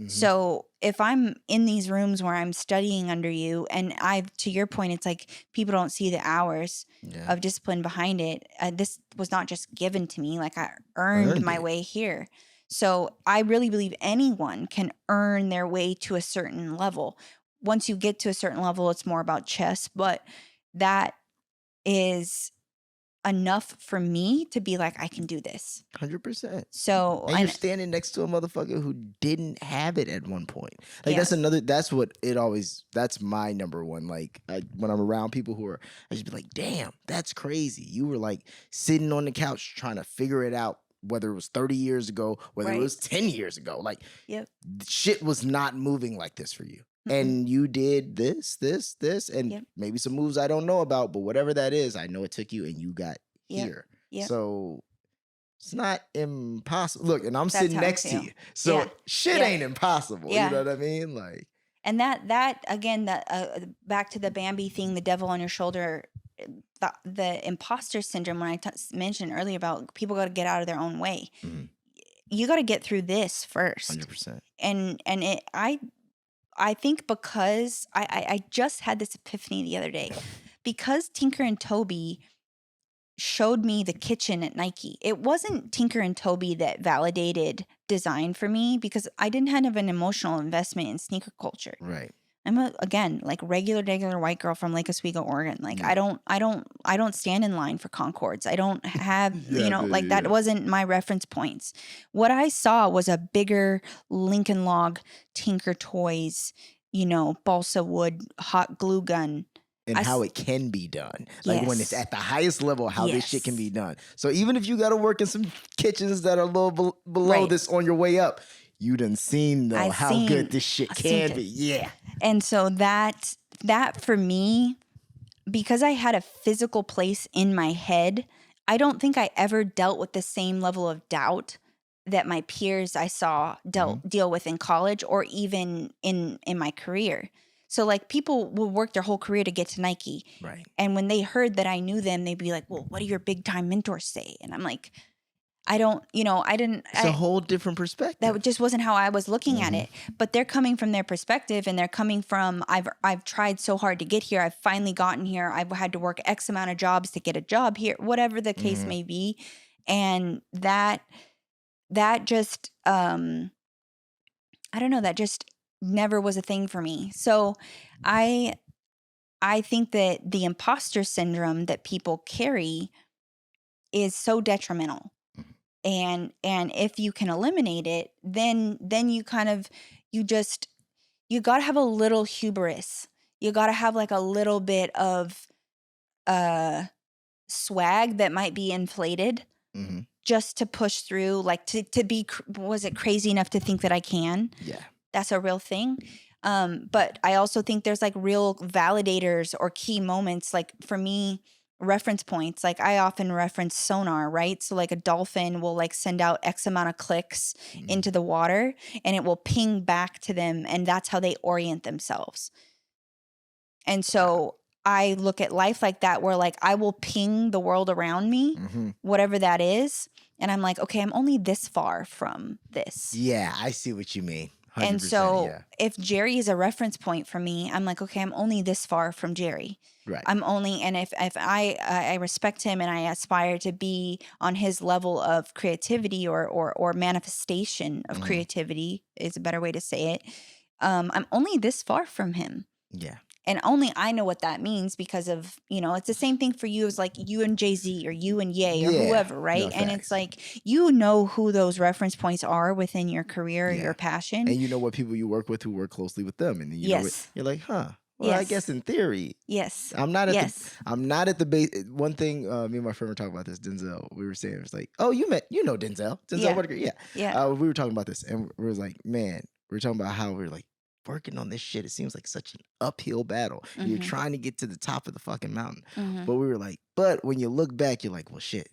So if I'm in these rooms where I'm studying under you, and to your point, it's like people don't see the hours of discipline behind it. This was not just given to me. Like I earned my way here. So I really believe anyone can earn their way to a certain level. Once you get to a certain level, it's more about chess, but that is enough for me to be like, I can do this. 100%. So and you're standing next to a motherfucker who didn't have it at one point. Like that's my number one. Like when I'm around people who are, I just be like, damn, that's crazy. You were like sitting on the couch trying to figure it out, whether it was 30 years ago, whether it was 10 years ago. Like shit was not moving like this for you. And you did this, and maybe some moves I don't know about, but whatever that is, I know it took you and you got here. So it's not impossible. Look, and I'm sitting next to you. So shit ain't impossible. You know what I mean? Like, and that again, back to the Bambi thing, the devil on your shoulder, the imposter syndrome, when I mentioned earlier about people got to get out of their own way. You got to get through this first. 100%. And I think because I just had this epiphany the other day, because Tinker and Tobie showed me the kitchen at Nike. It wasn't Tinker and Tobie that validated design for me because I didn't have an emotional investment in sneaker culture. Right. I'm again like regular white girl from Lake Oswego, Oregon. Like I don't stand in line for Concords. I don't have that wasn't my reference points. What I saw was a bigger Lincoln Log Tinker Toys, balsa wood hot glue gun. And how it can be done. Like when it's at the highest level, how this shit can be done. So even if you got to work in some kitchens that are a little below this on your way up, you done seen how good this shit can be. Yeah. And so that for me, because I had a physical place in my head, I don't think I ever dealt with the same level of doubt that my peers I saw deal with in college or even in my career. So like people will work their whole career to get to Nike. Right. And when they heard that I knew them, they'd be like, well, what do your big time mentors say? And I'm like, I didn't. It's a whole different perspective. That just wasn't how I was looking at it. But they're coming from their perspective, and they're coming from I've tried so hard to get here. I've finally gotten here. I've had to work X amount of jobs to get a job here, whatever the case may be. And that just I don't know. That just never was a thing for me. So I think that the imposter syndrome that people carry is so detrimental. And if you can eliminate it, then you got to have a little hubris. You got to have like a little bit of swag that might be inflated just to push through, like to be, was it crazy enough to think that I can? Yeah. That's a real thing. But I also think there's like real validators or key moments. Like for me, reference points, like I often reference sonar, right? So like a dolphin will like send out X amount of clicks into the water and it will ping back to them, and that's how they orient themselves. And so I look at life like that, where like I will ping the world around me, whatever that is, and I'm like, okay, I'm only this far from this. Yeah, I see what you mean. And so if Jerry is a reference point for me, I'm like, okay, I'm only this far from Jerry. Right. And if I respect him and I aspire to be on his level of creativity or manifestation of creativity is a better way to say it. I'm only this far from him. Yeah. And only I know what that means because of, it's the same thing for you as like you and Jay-Z or you and Ye or whoever, right? No, and it's like, who those reference points are within your career or your passion. And you know what people you work with who work closely with them. And you know you're like, huh. Well, I guess in theory. Yes. I'm not at the base. One thing, me and my friend were talking about this, Denzel. We were saying, it was like, oh, you know Denzel. Denzel Whitaker. Yeah. We were talking about this and we was like, man, we were talking about how we were like, working on this shit, it seems like such an uphill battle. You're trying to get to the top of the fucking mountain. But we were like, but when you look back, you're like, well, shit,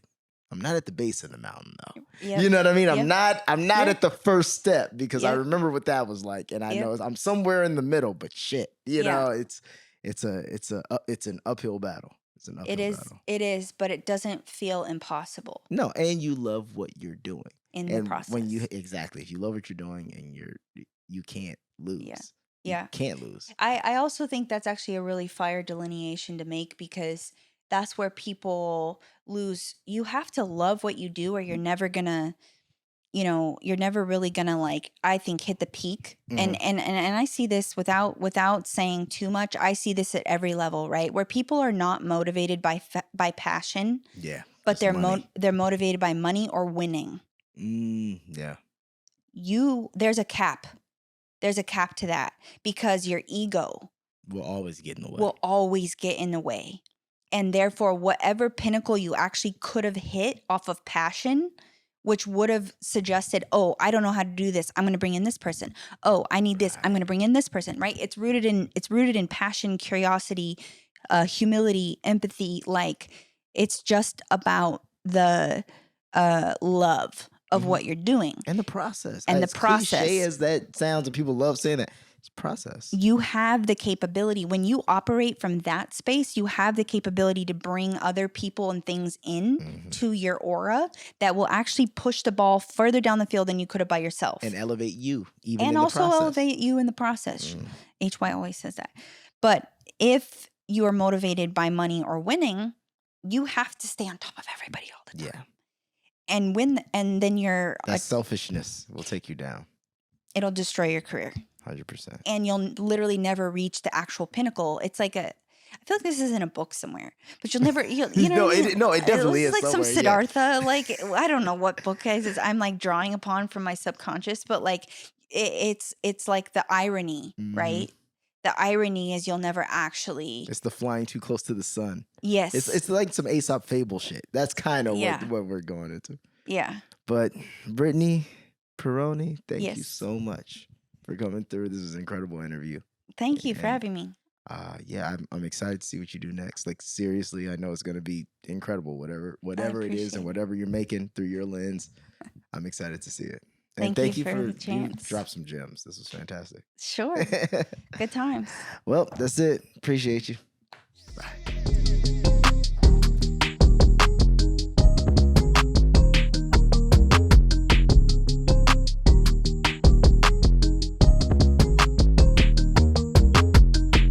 I'm not at the base of the mountain though. Yep. You know what I mean? Yep. I'm not at the first step because I Yep. remember what that was like, and I know I'm somewhere in the middle. But shit, you know, it's an uphill battle. It's an uphill battle. It is, but it doesn't feel impossible. No, and you love what you're doing in the process. When if you love what you're doing, and you can't lose. Yeah. You can't lose. I also think that's actually a really fire delineation to make, because that's where people lose. You have to love what you do, or you're never gonna, you're never really gonna, like, I think, hit the peak. Mm-hmm. And I see this without saying too much. I see this at every level, right? Where people are not motivated by passion. Yeah. But they're motivated by money or winning. Yeah. There's a cap. There's a cap to that, because your ego will always get in the way. And therefore, whatever pinnacle you actually could have hit off of passion, which would have suggested, oh, I don't know how to do this, I'm going to bring in this person. Oh, I need this, I'm going to bring in this person, right? It's rooted in passion, curiosity, humility, empathy. Like, it's just about the love of what you're doing. And the process. And as the process. Cliche as that sounds, and people love saying that, it's process. You have the capability. When you operate from that space, you have the capability to bring other people and things in to your aura that will actually push the ball further down the field than you could have by yourself. And elevate you, even in and the also process. elevate you in the process. HY always says that. But if you are motivated by money or winning, you have to stay on top of everybody all the time. Yeah. And then that selfishness will take you down. It'll destroy your career. 100%. And you'll literally never reach the actual pinnacle. It's like I feel like this is in a book somewhere, but you'll never, you know. it definitely is like some somewhere, Siddhartha, like, I don't know what book it is. I'm like drawing upon from my subconscious, but like it's like the irony, right? The irony is you'll never actually. It's the flying too close to the sun. Yes. It's like some Aesop fable shit. That's kind of what we're going into. Yeah. But Brittany Pierone, thank you so much for coming through. This is an incredible interview. Thank you for having me. I'm excited to see what you do next. Like, seriously, I know it's going to be incredible. Whatever it is and whatever you're making through your lens, I'm excited to see it. And thank you for the chance. You dropped some gems. This was fantastic. Sure. Good times. Well, that's it. Appreciate you. Bye.